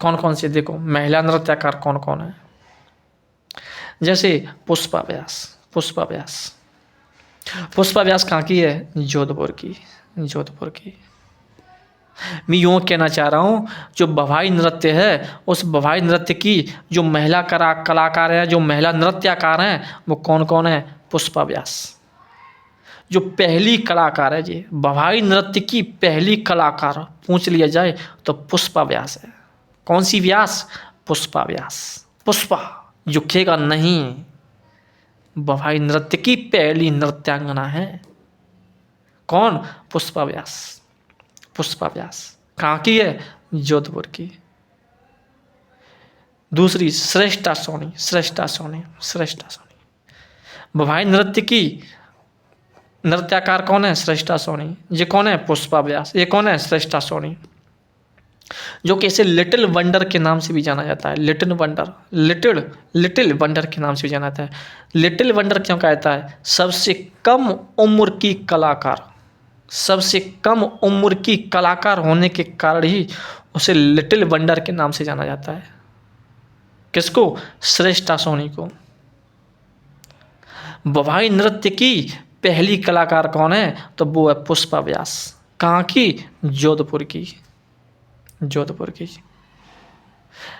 कौन कौन से, देखो महिला नृत्यकार कौन कौन है। जैसे पुष्पा व्यास, पुष्पा व्यास, पुष्पा व्यास कहाँ की है, जोधपुर की, जोधपुर की। मैं यूँ कहना चाह रहा हूँ जो बवाई नृत्य है, उस बवाई नृत्य की जो महिला कलाकार हैं, जो महिला नृत्यकार हैं, वो कौन कौन है, पुष्पा व्यास। जो पहली कलाकार है जी, बवाई नृत्य की पहली कलाकार पूछ लिया जाए तो पुष्पा व्यास है। कौन सी व्यास, पुष्पा व्यास। पुष्पा झुकेगा नहीं, बवाई नृत्य की पहली नृत्यांगना है। कौन, पुष्पा व्यास, पुष्पा व्यास। कहाँ की है, जोधपुर की। दूसरी श्रेष्ठा सोनी, श्रेष्ठा सोनी, श्रेष्ठा सोनी। बवाई नृत्य की नृत्यकार कौन है, श्रेष्ठा सोनी। ये कौन है, पुष्पा व्यास। ये कौन है, श्रेष्ठा सोनी, जो कि इसे लिटिल वंडर के नाम से भी जाना जाता है। लिटिल वंडर, लिटिल वंडर के नाम से भी जाना जाता है। लिटिल वंडर क्यों कहता है, सबसे कम उम्र की कलाकार, सबसे कम उम्र की कलाकार होने के कारण ही उसे लिटिल वंडर के नाम से जाना जाता है। किसको, श्रेष्ठा सोनी को। बवाई नृत्य की पहली कलाकार कौन है, तो वो है पुष्पा व्यास। कहाँ की, जोधपुर की, जोधपुर की।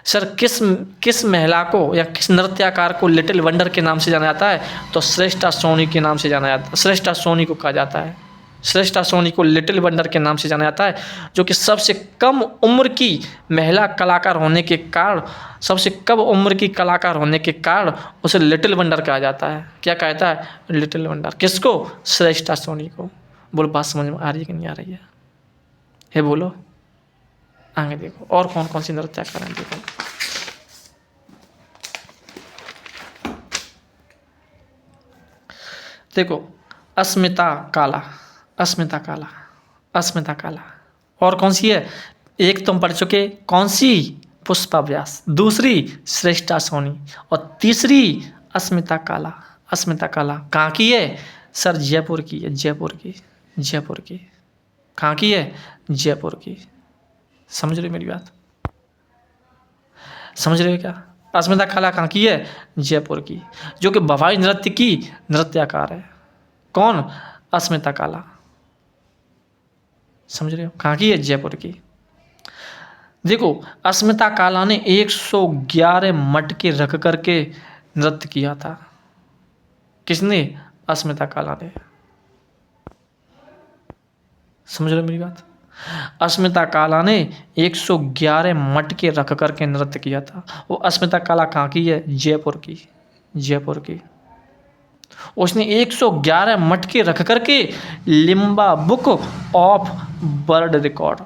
सर किस किस महिला को या किस नृत्यकार को लिटिल वंडर के नाम से जाना जाता है, तो श्रेष्ठा सोनी के नाम से जाना जाता है। श्रेष्ठा सोनी को कहा जाता है, श्रेष्ठा सोनी को लिटिल वंडर के नाम से जाना जाता है, जो कि सबसे कम उम्र की महिला कलाकार होने के कारण, सबसे कम उम्र की कलाकार होने के कारण उसे लिटिल वंडर कहा जाता है। क्या कहता है, लिटिल वंडर। किसको, श्रेष्ठा सोनी को। बोलो बात समझ में आ रही है कि नहीं आ रही है बोलो। आगे देखो और कौन कौन सी नृत्यकार हैं, देखो। देखो अस्मिता काला, अस्मिता काला, अस्मिता काला। और कौन सी है, एक तुम पढ़ चुके, कौन सी, पुष्पा व्यास। दूसरी श्रेष्ठा सोनी, और तीसरी अस्मिता काला। अस्मिता काला कहाँ की है, सर जयपुर की है, जयपुर की, जयपुर की। कहाँ की है, जयपुर की। समझ रहे हो मेरी बात, समझ रहे हो क्या। अस्मिता काला कहाँ की है, जयपुर की, जो कि बवाई नृत्य की नृत्यकार है। कौन, अस्मिता काला। समझ रहे हो, कहाँ की है, जयपुर की। देखो अस्मिता काला ने 111 मटके रख करके नृत्य किया था। किसने, अस्मिता काला ने। समझ रहे हो मेरी बात। अस्मिता काला ने 111 मटके रख करके नृत्य किया था। वो अस्मिता काला कहाँ की है, जयपुर की, जयपुर की। उसने 111 मटके रख करके Limca book of world record,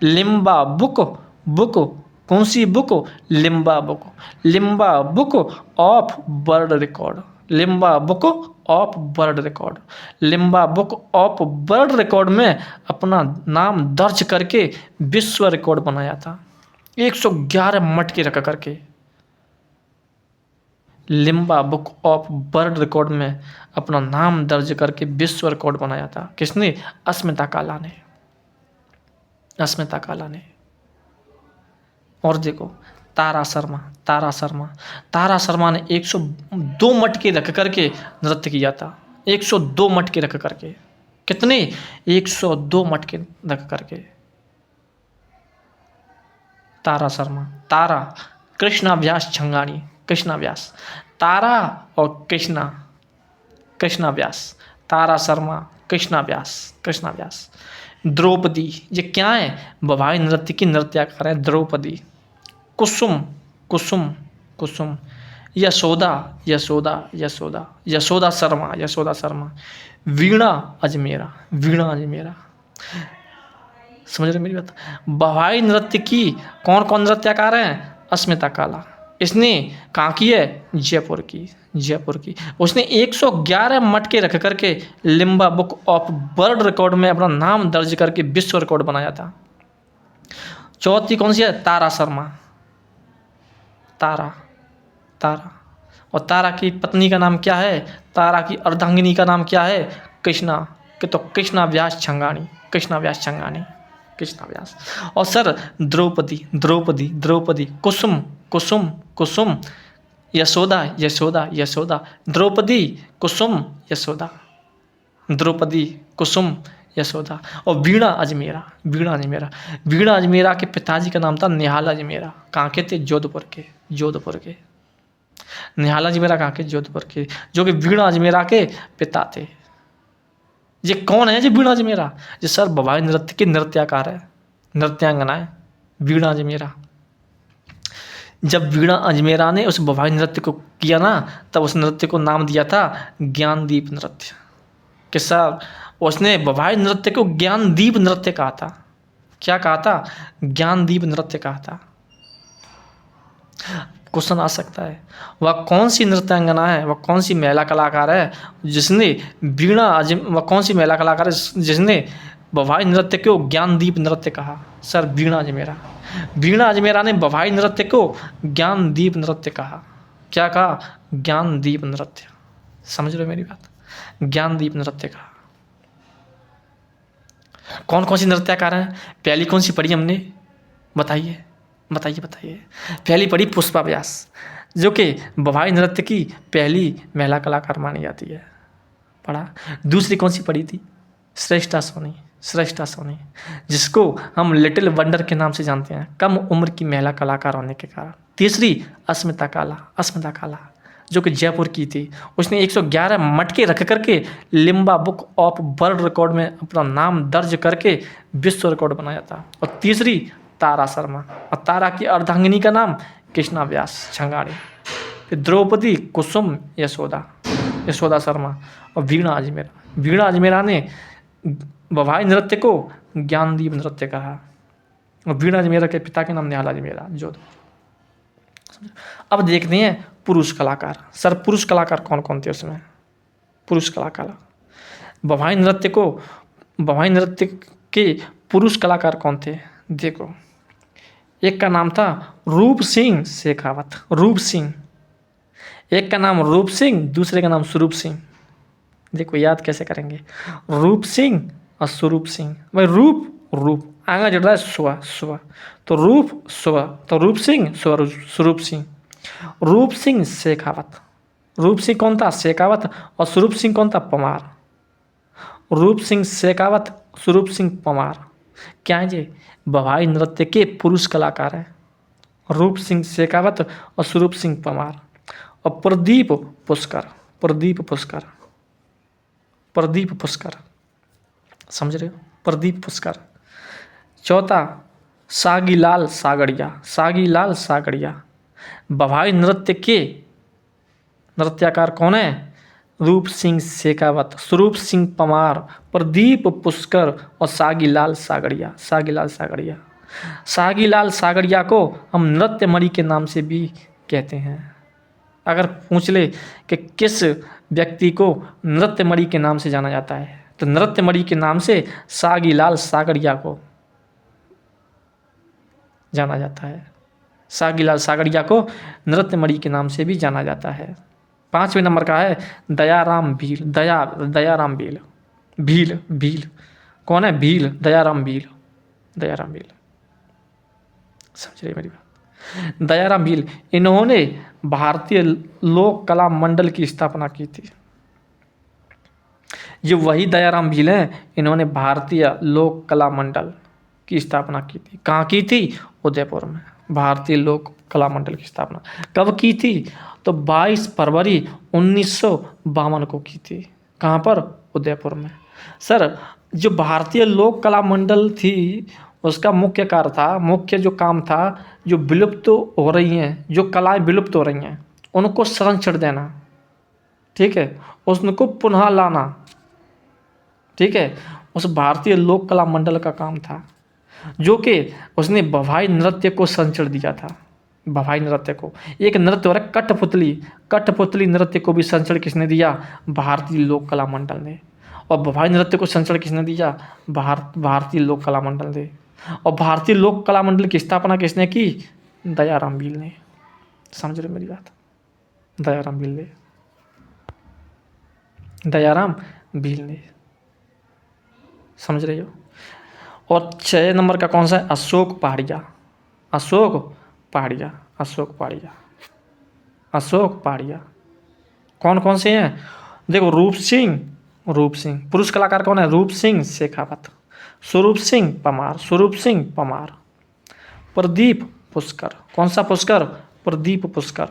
Limca book, book कौन सी book, Limca book, Limca book of world record, Limca book of world record, Limca book of world record में अपना नाम दर्ज करके विश्व रिकॉर्ड बनाया था। 111 मटके रख करके Limca book of world record में अपना नाम दर्ज करके विश्व रिकॉर्ड बनाया था। किसने, अस्मिता काला ने, अस्मिता काला ने। और देखो तारा शर्मा, तारा शर्मा, तारा शर्मा ने 102 मटके रख करके नृत्य किया था। 102 मटके रख करके। कितने, 102 मटके रख करके। तारा शर्मा, तारा, कृष्णा व्यास छंगानी, कृष्णा व्यास, तारा और कृष्णा, कृष्णा व्यास, तारा शर्मा, कृष्णा व्यास, कृष्णा व्यास। द्रौपदी, ये क्या है, बवाई नृत्य की नृत्यकार है द्रौपदी। कुसुम, कुसुम, कुसुम। यशोदा, यशोदा, यशोदा, यशोदा शर्मा, यशोदा शर्मा। वीणा अजमेरा, वीणा अजमेरा। समझ रहे मेरी बात। बवाई नृत्य की कौन कौन नृत्यकार हैं, अस्मिता काला। इसने कहाँ की है, जयपुर की, जयपुर की। उसने 111 मटके रख करके Limca book of world record में अपना नाम दर्ज करके विश्व रिकॉर्ड बनाया था। चौथी कौन सी है, तारा शर्मा, तारा, तारा। और तारा की पत्नी का नाम क्या है, तारा की अर्धांगिनी का नाम क्या है, कृष्णा, कि तो कृष्णा व्यास छंगाणी, कृष्णा व्यास छंगाणी, कृष्णा व्यास। और सर द्रौपदी द्रौपदी द्रौपदी, कुसुम कुसुम कुसुम, यशोदा यशोदा यशोदा, द्रौपदी कुसुम यशोदा, द्रौपदी कुसुम यशोदा। और वीणा अजमेरा, वीणा अजमेरा, वीणा अजमेरा के पिताजी का नाम था निहाल अजमेरा। कहाँ के थे? जोधपुर के, जोधपुर के। निहाल अजमेरा कहाँ के? जोधपुर के, जो कि वीणा अजमेरा के पिता थे। ये कौन है जी वीणा अजमेरा? ये सर भवानी नृत्य की नृत्याकार है, नृत्यांगना है वीणा अजमेरा। जब वीणा अजमेरा ने उस भवानी नृत्य को किया ना, तब उस नृत्य को नाम दिया था ज्ञानदीप नृत्य। कि सर उसने भवानी नृत्य को ज्ञानदीप नृत्य कहा था। क्या कहा था? ज्ञानदीप नृत्य कहा था। क्वेश्चन आ सकता है, वह कौन सी नृत्यांगना है, वह कौन सी महिला कलाकार है जिसने वह कौन सी महिला कलाकार है जिसने भवानी नृत्य को ज्ञानदीप नृत्य कहा? सर वीणा अजमेरा। वीणा अजमेरा ने भवानी नृत्य को ज्ञानदीप नृत्य कहा। क्या कहा? ज्ञानदीप नृत्य। समझ रहे हो मेरी बात? ज्ञानदीप नृत्य कहा। कौन कौन सी नृत्याकार हैं? पहली कौन सी पढ़ी हमने? बताइए बताइए बताइए। पहली पढ़ी पुष्पा व्यास, जो कि भवानी नृत्य की पहली महिला कलाकार मानी जाती है, पढ़ा। दूसरी कौन सी पढ़ी थी? श्रेष्ठा सोनी, श्रेष्ठा सोनी, जिसको हम लिटिल वंडर के नाम से जानते हैं, कम उम्र की महिला कलाकार होने के कारण। तीसरी अस्मिता काला, अस्मिता काला, जो कि जयपुर की थी। उसने 111 मटके रख करके Limca book of world record में अपना नाम दर्ज करके विश्व रिकॉर्ड बनाया था। और तीसरी तारा शर्मा, और तारा की अर्धांगिनी का नाम कृष्णा व्यास छंगाड़ी। फिर द्रौपदी, कुसुम, यशोदा, यशोदा शर्मा, और वीणा अजमेरा। वीणा अजमेरा ने भवानी नृत्य को ज्ञानदीप नृत्य कहा। और वीणा अजमेरा के पिता के नाम निहाल अजमेरा, जोधपुर। अब देखते हैं पुरुष कलाकार। सर पुरुष कलाकार कौन कौन थे उसमें? पुरुष कलाकार भवानी नृत्य के पुरुष कलाकार कौन थे? देखो, एक का नाम था रूप सिंह शेखावत, रूप सिंह। एक का नाम रूप सिंह, दूसरे का नाम स्वरूप सिंह। देखो याद कैसे करेंगे, रूप सिंह और स्वरूप सिंह। भाई रूप रूप आगे जुड़ रहा है स्व स्व, तो रूप स्व, तो रूप सिंह स्वरूप सिंह। रूप सिंह शेखावत, रूप सिंह कौन था? शेखावत। और स्वरूप सिंह कौन था? पमार। रूप सिंह शेखावत, स्वरूप सिंह पमार क्या है जी? भवानी नृत्य के पुरुष कलाकार हैं, रूप सिंह शेखावत और स्वरूप सिंह पमार। और प्रदीप पुष्कर, प्रदीप पुष्कर, प्रदीप पुष्कर, समझ रहे हो? प्रदीप पुष्कर। चौथा सागीलाल सागड़िया, सागीलाल सागड़िया। भवानी नृत्य के नृत्याकार कौन है? रूप सिंह शेखावत, स्वरूप सिंह पमार, प्रदीप पुष्कर और सागीलाल सागड़िया, सागीलाल सागड़िया। सागीलाल सागड़िया को हम नृत्यमणि के नाम से भी कहते हैं। अगर पूछ ले कि किस व्यक्ति को नृत्यमणि के नाम से जाना जाता है, तो नृत्यमणि के नाम से सागीलाल सागड़िया को जाना जाता है। सागीलाल सागड़िया को नृत्यमणि के नाम से भी जाना जाता है। 5वें नंबर का है दयाराम भील, दयाराम भील, भील भील कौन है? भील, दयाराम भील, दयाराम भील। समझ रहे मेरी बात? दयाराम भील, इन्होंने भारतीय लोक कला मंडल की स्थापना की थी। ये वही दयाराम भील हैं, इन्होंने भारतीय लोक कला मंडल की स्थापना की थी। कहाँ की थी? उदयपुर में। भारतीय लोक कला मंडल की स्थापना कब की थी? तो 22 फरवरी 1952 को की थी। कहाँ पर? उदयपुर में। सर जो भारतीय लोक कला मंडल थी, उसका मुख्य कार्य था, मुख्य जो काम था, जो विलुप्त हो रही हैं, जो कलाएं विलुप्त हो रही हैं, उनको संरक्षण देना, ठीक है, उनको पुनः लाना, ठीक है, उस भारतीय लोक कला मंडल का काम था, जो कि उसने भवानी नृत्य को संरक्षण दिया था। भवानी नृत्य को, एक नृत्य हो रहा है कठपुतली, कठपुतली नृत्य को भी संरक्षण किसने दिया? भारतीय लोक कला मंडल ने। और भवानी नृत्य को संरक्षण किसने दिया? भारतीय लोक कला मंडल ने। और भारतीय लोक कला मंडल की स्थापना किसने की? दयाराम भील ने। समझ रहे मेरी बात? दयाराम भील ने, दयाराम भील ने। समझ रहे हो। और 6 नंबर का कौन सा है, अशोक पहाड़िया, अशोक पहाड़िया, अशोक पहाड़िया, अशोक पहाड़िया। कौन कौन से हैं, देखो रूप सिंह, रूप सिंह, पुरुष कलाकार कौन है, रूप सिंह शेखावत, स्वरूप सिंह पमार, स्वरूप सिंह पमार, प्रदीप पुष्कर, कौन सा पुष्कर, प्रदीप पुष्कर,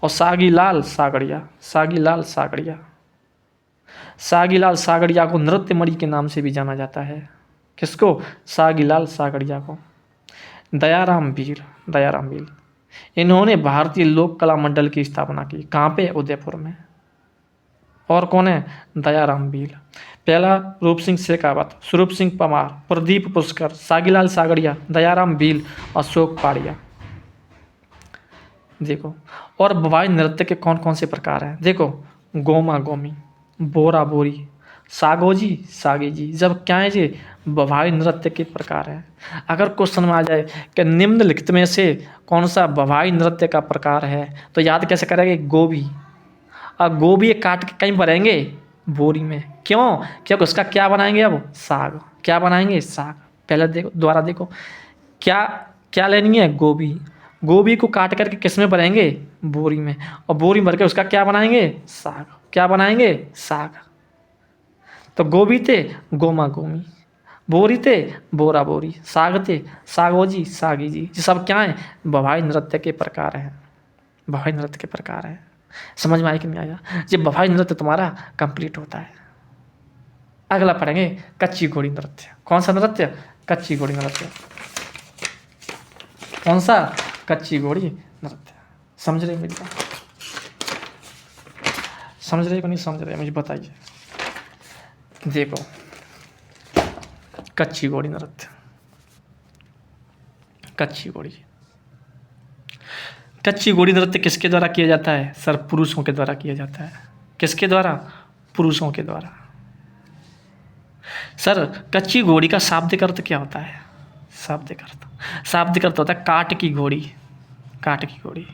और सागीलाल सागड़िया, सागीलाल सागड़िया। सागीलाल सागड़िया को नृत्य मणि के नाम से भी जाना जाता है। किसको, सागीलाल सागड़िया को। दयाराम भील, दयाराम भील, इन्होंने भारतीय लोक कला मंडल की स्थापना की, कहाँ पे, उदयपुर में। और कौन है, दयाराम भील। पहला रूप सिंह शेखावत, स्वरूप सिंह पमार, प्रदीप पुष्कर, सागीलाल सागड़िया, दयाराम भील, अशोक पहाड़िया। देखो, और बवाई नृत्य के कौन कौन से प्रकार हैं, देखो, गोमा गोमी, बोरा बोरी, सागोजी सागीजी। जब क्या है जी, बवाई नृत्य के प्रकार हैं। अगर क्वेश्चन में आ जाए कि निम्नलिखित में से कौन सा बवाई नृत्य का प्रकार है, तो याद कैसे करेंगे, गोभी। अब गोभी काट के कहीं भरेंगे, बोरी में, क्यों, क्योंकि उसका क्या बनाएंगे, अब साग, क्या बनाएंगे, साग। पहले देखो, दोबारा देखो, क्या क्या लेनी है, गोभी, गोभी को काट करके किस में भरेंगे, बोरी में, और बोरी भर के उसका क्या बनाएंगे, साग, क्या बनाएंगे, साग। तो गोभी थे गोमा गोमी, बोरी थे बोरा बोरी, साग थे सागोजी सागी जी। ये सब क्या है, बवाई नृत्य के प्रकार हैं, बवाई नृत्य के प्रकार हैं। समझ में आया कि नहीं आया, ये बवाई नृत्य तुम्हारा कंप्लीट होता है। अगला पढ़ेंगे कच्ची घोड़ी नृत्य। कौन सा नृत्य, कच्ची घोड़ी नृत्य। कौन सा, कच्ची घोड़ी नृत्य। समझ रहे मेरी बात, समझ रहे कि नहीं समझ रहे, मुझे बताइए। देखो, कच्ची घोड़ी नृत्य, कच्ची घोड़ी, कच्ची घोड़ी नृत्य किसके द्वारा किया जाता है, सर पुरुषों के द्वारा किया जाता है। किसके द्वारा, पुरुषों के द्वारा। सर कच्ची घोड़ी का शाब्दिक अर्थ क्या होता है, शाब्दिक अर्थ, शाब्दिक अर्थ होता है काट की घोड़ी, काट की घोड़ी।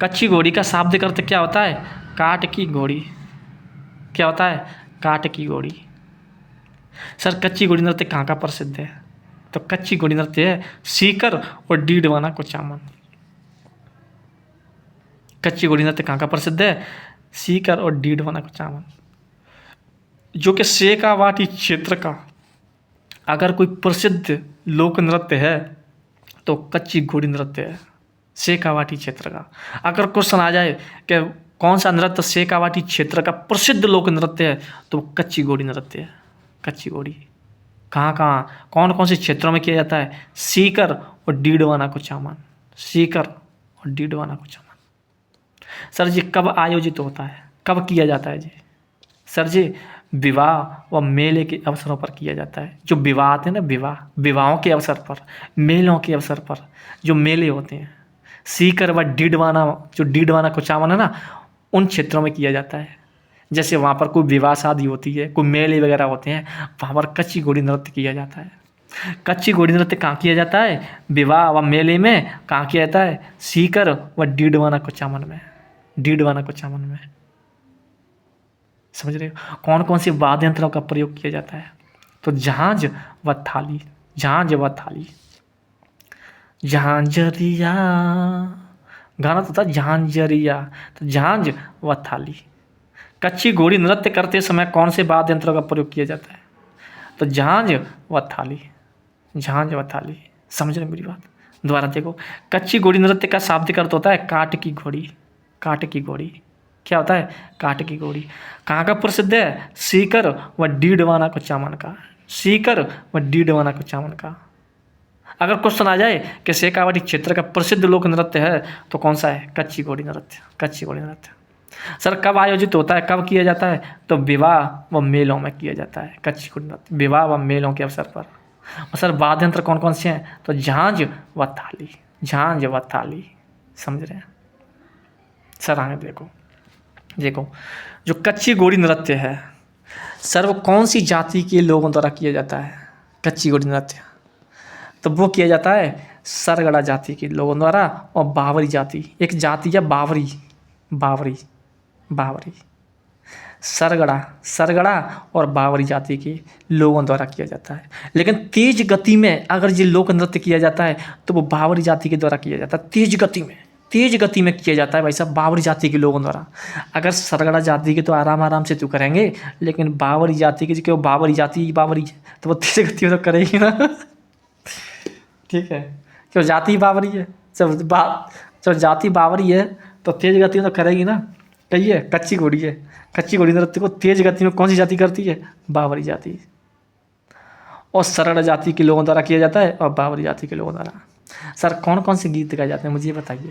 कच्ची घोड़ी का शाब्दिक अर्थ क्या होता है, काट की घोड़ी, क्या होता है, काट की घोड़ी। सर कच्ची घोड़ी नृत्य कहाँ का प्रसिद्ध है, तो कच्ची घोड़ी नृत्य है सीकर और डीडवाना कुचामन। कच्ची घोड़ी नृत्य कहाँ का प्रसिद्ध है, सीकर और डीडवाना कुचामन। जो कि शेखावाटी क्षेत्र का अगर कोई प्रसिद्ध लोक नृत्य है तो कच्ची घोड़ी नृत्य है, शेखावाटी क्षेत्र का। अगर क्वेश्चन आ जाए कि कौन सा नृत्य शेखावाटी क्षेत्र का प्रसिद्ध लोक नृत्य है, तो कच्ची घोड़ी नृत्य है। कच्ची घोड़ी कहाँ कहाँ, कौन कौन से क्षेत्रों में किया जाता है, सीकर और डीडवाना कुचामन, सीकर और डीडवाना कुचामन। सर जी कब आयोजित होता है, कब किया जाता है जी, सर जी विवाह व मेले के अवसरों पर किया जाता है। जो विवाह आते हैं ना, विवाह, विवाहों के अवसर पर, मेलों के अवसर पर जो मेले होते हैं, सीकर व डीडवाना, जो डीडवाना कुचामन है ना, उन क्षेत्रों में किया जाता है। जैसे वहाँ पर कोई विवाह शादी होती है, कोई मेले वगैरह होते हैं, वहाँ पर कच्ची घोड़ी नृत्य किया जाता है। कच्ची घोड़ी नृत्य कहाँ किया जाता है, विवाह व मेले में। कहाँ किया जाता है, सीकर व डीडवाना कुचामन में, डीडवाना कुचामन में। समझ रहे हो, कौन कौन से वाद्य यंत्रों का प्रयोग किया जाता है, तो झांझ व थाली, झांझ व थाली। झांझरिया, गाना तो था झांझरिया, तो झांझ व थाली। कच्ची घोड़ी नृत्य करते समय कौन से वाद्य यंत्रों का प्रयोग किया जाता है, तो झांझ व थाली, झांझ व थाली। समझ रहे मेरी बात, दोबारा देखो। कच्ची घोड़ी नृत्य का शाब्दिक अर्थ होता है काट की घोड़ी, काट की घोड़ी, क्या होता है, काट की घोड़ी। कहाँ का प्रसिद्ध है, सीकर व डीडवाना कुचामन का, सीकर व डीडवाना कुचामन का। अगर क्वेश्चन आ जाए कि शेखावाटी क्षेत्र का प्रसिद्ध लोक नृत्य है तो कौन सा है, कच्ची घोड़ी नृत्य, कच्ची घोड़ी नृत्य। सर कब आयोजित होता है, कब किया जाता है, तो विवाह व मेलों में किया जाता है कच्ची घोड़ी नृत्य, विवाह व मेलों के अवसर पर। और सर वाद्य यंत्र कौन कौन से हैं, तो झांझ व थाली, झांझ व थाली। समझ रहे हैं सर, आगे देखो, देखो जो कच्ची घोड़ी नृत्य है सर वो कौन सी जाति के लोगों द्वारा किया जाता है, कच्ची घोड़ी नृत्य, तो वो किया जाता है सरगड़ा जाति के लोगों द्वारा और बावरी जाति, एक जाति है बावरी, बावरी, बावरी। सरगड़ा सरगड़ा और बावरी जाति के लोगों द्वारा किया जाता है। लेकिन तेज गति में अगर ये लोक नृत्य किया जाता है तो वो बावरी जाति के द्वारा किया जाता है। तेज गति में किया जाता है भाई साहब बावरी जाति के लोगों द्वारा। अगर सरगड़ा जाति के तो आराम आराम से तो करेंगे, लेकिन बावरी जाति के क्यों बावरी जाति बावरी तो वो तेज गति में तो करेगी ना। ठीक है, क्यों जाति बावरी है, जब जाति बावरी है तो तेज गति में तो करेगी ना। कहिए कच्ची घोड़ी है, कच्ची घोड़ी नृत्य को तेज गति में कौन सी जाति करती है? बावरी जाति। और सरल जाति के लोगों द्वारा किया जाता है और बावरी जाति के लोगों द्वारा। सर कौन कौन से गीत गाए जाते हैं मुझे बताइए।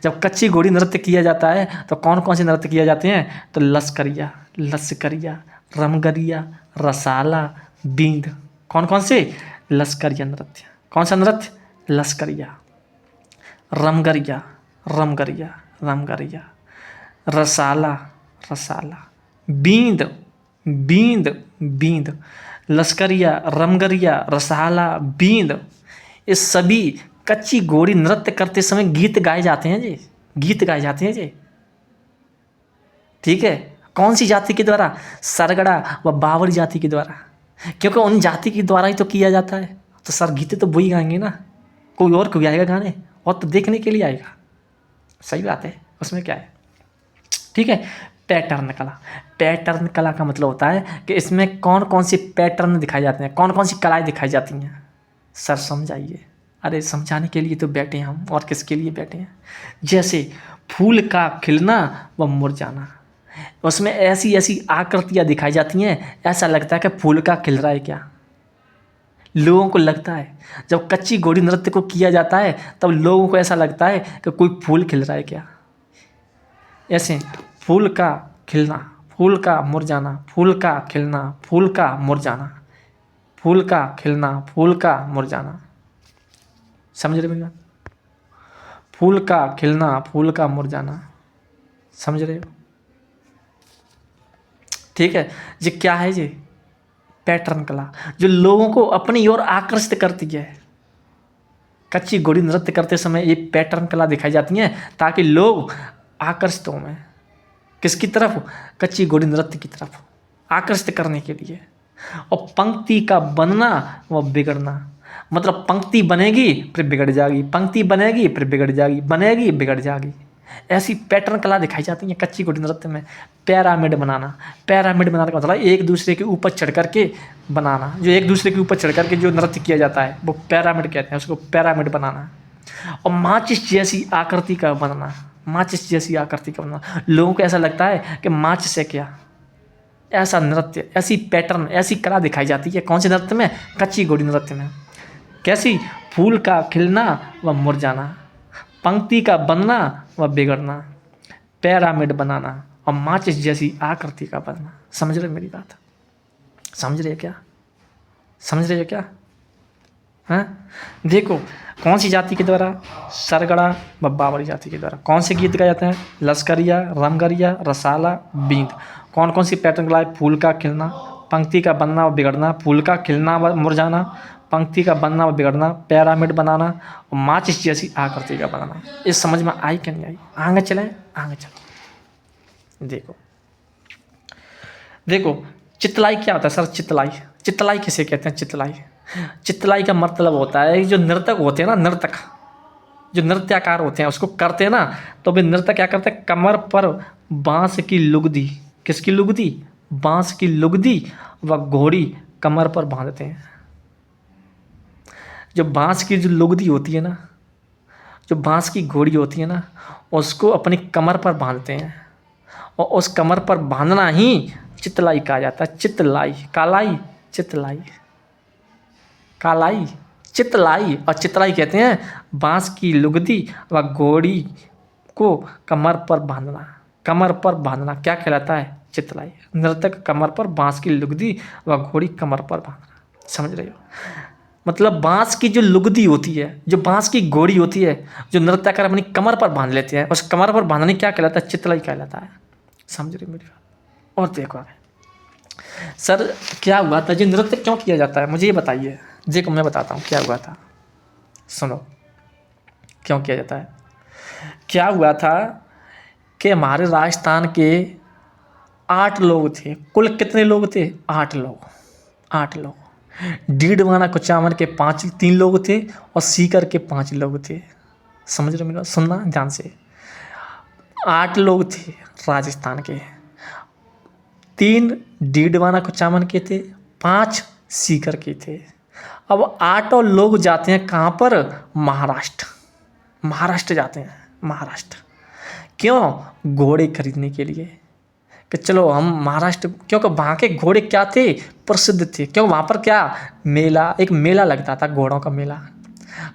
जब कच्ची घोड़ी नृत्य किया जाता है तो कौन कौन से नृत्य किए जाते हैं? तो लश्करिया, लश्करिया, रमगरिया, रसाला, बींद। कौन कौन से? लश्करिया नृत्य। कौन सा नृत्य? लश्करिया, रमगरिया, रमगरिया, रमगरिया, रसाला, रसाला, बींद, बींद, बींद, लश्करिया, रमगरिया, रसाला, बींद। ये सभी कच्ची घोड़ी नृत्य करते समय गीत गाए जाते हैं जी, गीत गाए जाते हैं जी। ठीक है, कौन सी जाति के द्वारा? सरगड़ा व बावरी जाति के द्वारा, क्योंकि उन जाति के द्वारा ही तो किया जाता है। तो सर गीते तो वही गाएंगे ना, कोई और क्यों आएगा गाने? और तो देखने के लिए आएगा। सही बात है, उसमें क्या है। ठीक है, पैटर्न कला। पैटर्न कला का मतलब होता है कि इसमें कौन कौन सी पैटर्न दिखाए जाते हैं, कौन कौन सी कलाएं दिखाई जाती हैं। सर समझाइए। अरे समझाने के लिए तो बैठे हैं हम, और किसके लिए बैठे हैं। जैसे फूल का खिलना व मुरझाना, उसमें ऐसी ऐसी आकृतियाँ दिखाई जाती हैं, ऐसा लगता है कि फूल का खिल रहा है क्या। लोगों को लगता है जब कच्ची घोड़ी नृत्य को किया जाता है तब लोगों को ऐसा लगता है कि कोई फूल खिल रहा है क्या। ऐसे फूल का खिलना, फूल का मुरझाना, फूल का खिलना, फूल का मुरझाना, फूल का खिलना, फूल का मुरझाना। समझ रहे मेरी बात? फूल का खिलना, फूल का मुरझाना। समझ रहे हो? ठीक है, ये क्या है? ये पैटर्न कला जो लोगों को अपनी ओर आकर्षित करती है। कच्ची घोड़ी नृत्य करते समय ये पैटर्न कला दिखाई जाती है ताकि लोग आकर्षित हों। किसकी तरफ? कच्ची घोड़ी नृत्य की तरफ, आकर्षित करने के लिए। और पंक्ति का बनना व बिगड़ना, मतलब पंक्ति बनेगी फिर बिगड़ जाएगी, पंक्ति बनेगी फिर बिगड़ जाएगी, बनेगी बिगड़ जाएगी। ऐसी पैटर्न कला दिखाई जाती है कच्ची घोड़ी नृत्य में। पिरामिड बनाना, पिरामिड बनाने का मतलब एक दूसरे के ऊपर चढ़ करके बनाना। जो एक दूसरे के ऊपर चढ़ करके जो नृत्य किया जाता है वो पिरामिड कहते हैं, उसको पिरामिड बनाना। और माचिस जैसी आकृति का बनना, माचिस जैसी आकृति का बनना। लोगों को ऐसा लगता है कि माचिस है क्या। ऐसा नृत्य, ऐसी पैटर्न, ऐसी कला दिखाई जाती है कौन से नृत्य में? कच्ची घोड़ी नृत्य में। कैसी? फूल का खिलना व मुरझाना, पंक्ति का बनना व बिगड़ना, पिरामिड बनाना और माचिस जैसी आकृति का बनना। समझ रहे मेरी बात? समझ रहे क्या? समझ रहे हो क्या? हाँ, देखो कौन सी जाति के द्वारा? सरगड़ा व बावरी जाति के द्वारा। कौन से गीत गाए जाते हैं? लश्करिया, रमगरिया, रसाला, बींद। कौन कौन सी पैटर्न कला है? फूल का खिलना, पंक्ति का बनना व बिगड़ना, फूल का खिलना व मुरझाना, पंक्ति का बनना व बिगड़ना, पिरामिड बनाना और माचिस जैसी आकृति का बनाना। इस समझ में आई कि नहीं आई? आगे चलें, आगे चलो। देखो देखो चितलाई क्या होता है? सर चितलाई, चितलाई किसे कहते हैं? चितलाई, चितलाई का मतलब होता है जो नर्तक होते हैं ना, नर्तक जो नृत्याकार होते हैं उसको करते हैं ना, तो वे नृत्य क्या करते हैं? कमर पर बांस की लुगदी, किसकी लुगदी? बांस की लुगदी व घोड़ी कमर पर बांधते हैं। जो बांस की जो लुगदी होती है ना, जो बांस की घोड़ी होती है ना, उसको अपनी कमर पर बांधते हैं और उस कमर पर बांधना ही चितलाई कहा जाता है। चितलाई, कालाई, चितलाई, कालाई, चितलाई और चितलाई कहते हैं बांस की लुगदी व घोड़ी को कमर पर बांधना। कमर पर बांधना क्या कहलाता है? चितलाई। नर्तक कमर पर बांस की लुगदी व घोड़ी कमर पर बांधना। समझ रहे हो? मतलब बांस की जो लुगदी होती है, जो बांस की घोड़ी होती है, जो नृत्यकार अपनी कमर पर बांध लेते हैं, उस कमर पर बांधने क्या कहलाता है? चितलाई कहलाता है। समझ रहे मेरी बात? और देखो सर क्या हुआ था, जो नृत्य क्यों किया जाता है मुझे ये बताइए। देखो मैं बताता हूँ क्या हुआ था, सुनो क्यों किया जाता है। क्या हुआ था कि हमारे राजस्थान के 8 लोग थे। कुल कितने लोग थे? 8 लोग, 8 लोग। डीडवाना कुचामन के 3 लोग थे और सीकर के 5 लोग थे। समझ रहे हो मेरा? सुनना ध्यान से। 8 लोग थे राजस्थान के, 3 डीडवाना कुचामन के थे, 5 सीकर के थे। अब 8 लोग जाते हैं कहाँ पर? महाराष्ट्र। महाराष्ट्र जाते हैं, महाराष्ट्र। क्यों? घोड़े खरीदने के लिए, कि चलो हम महाराष्ट्र, क्योंकि वहाँ के घोड़े क्या थे? प्रसिद्ध थे। क्यों? वहाँ पर क्या मेला, एक मेला लगता था, घोड़ों का मेला।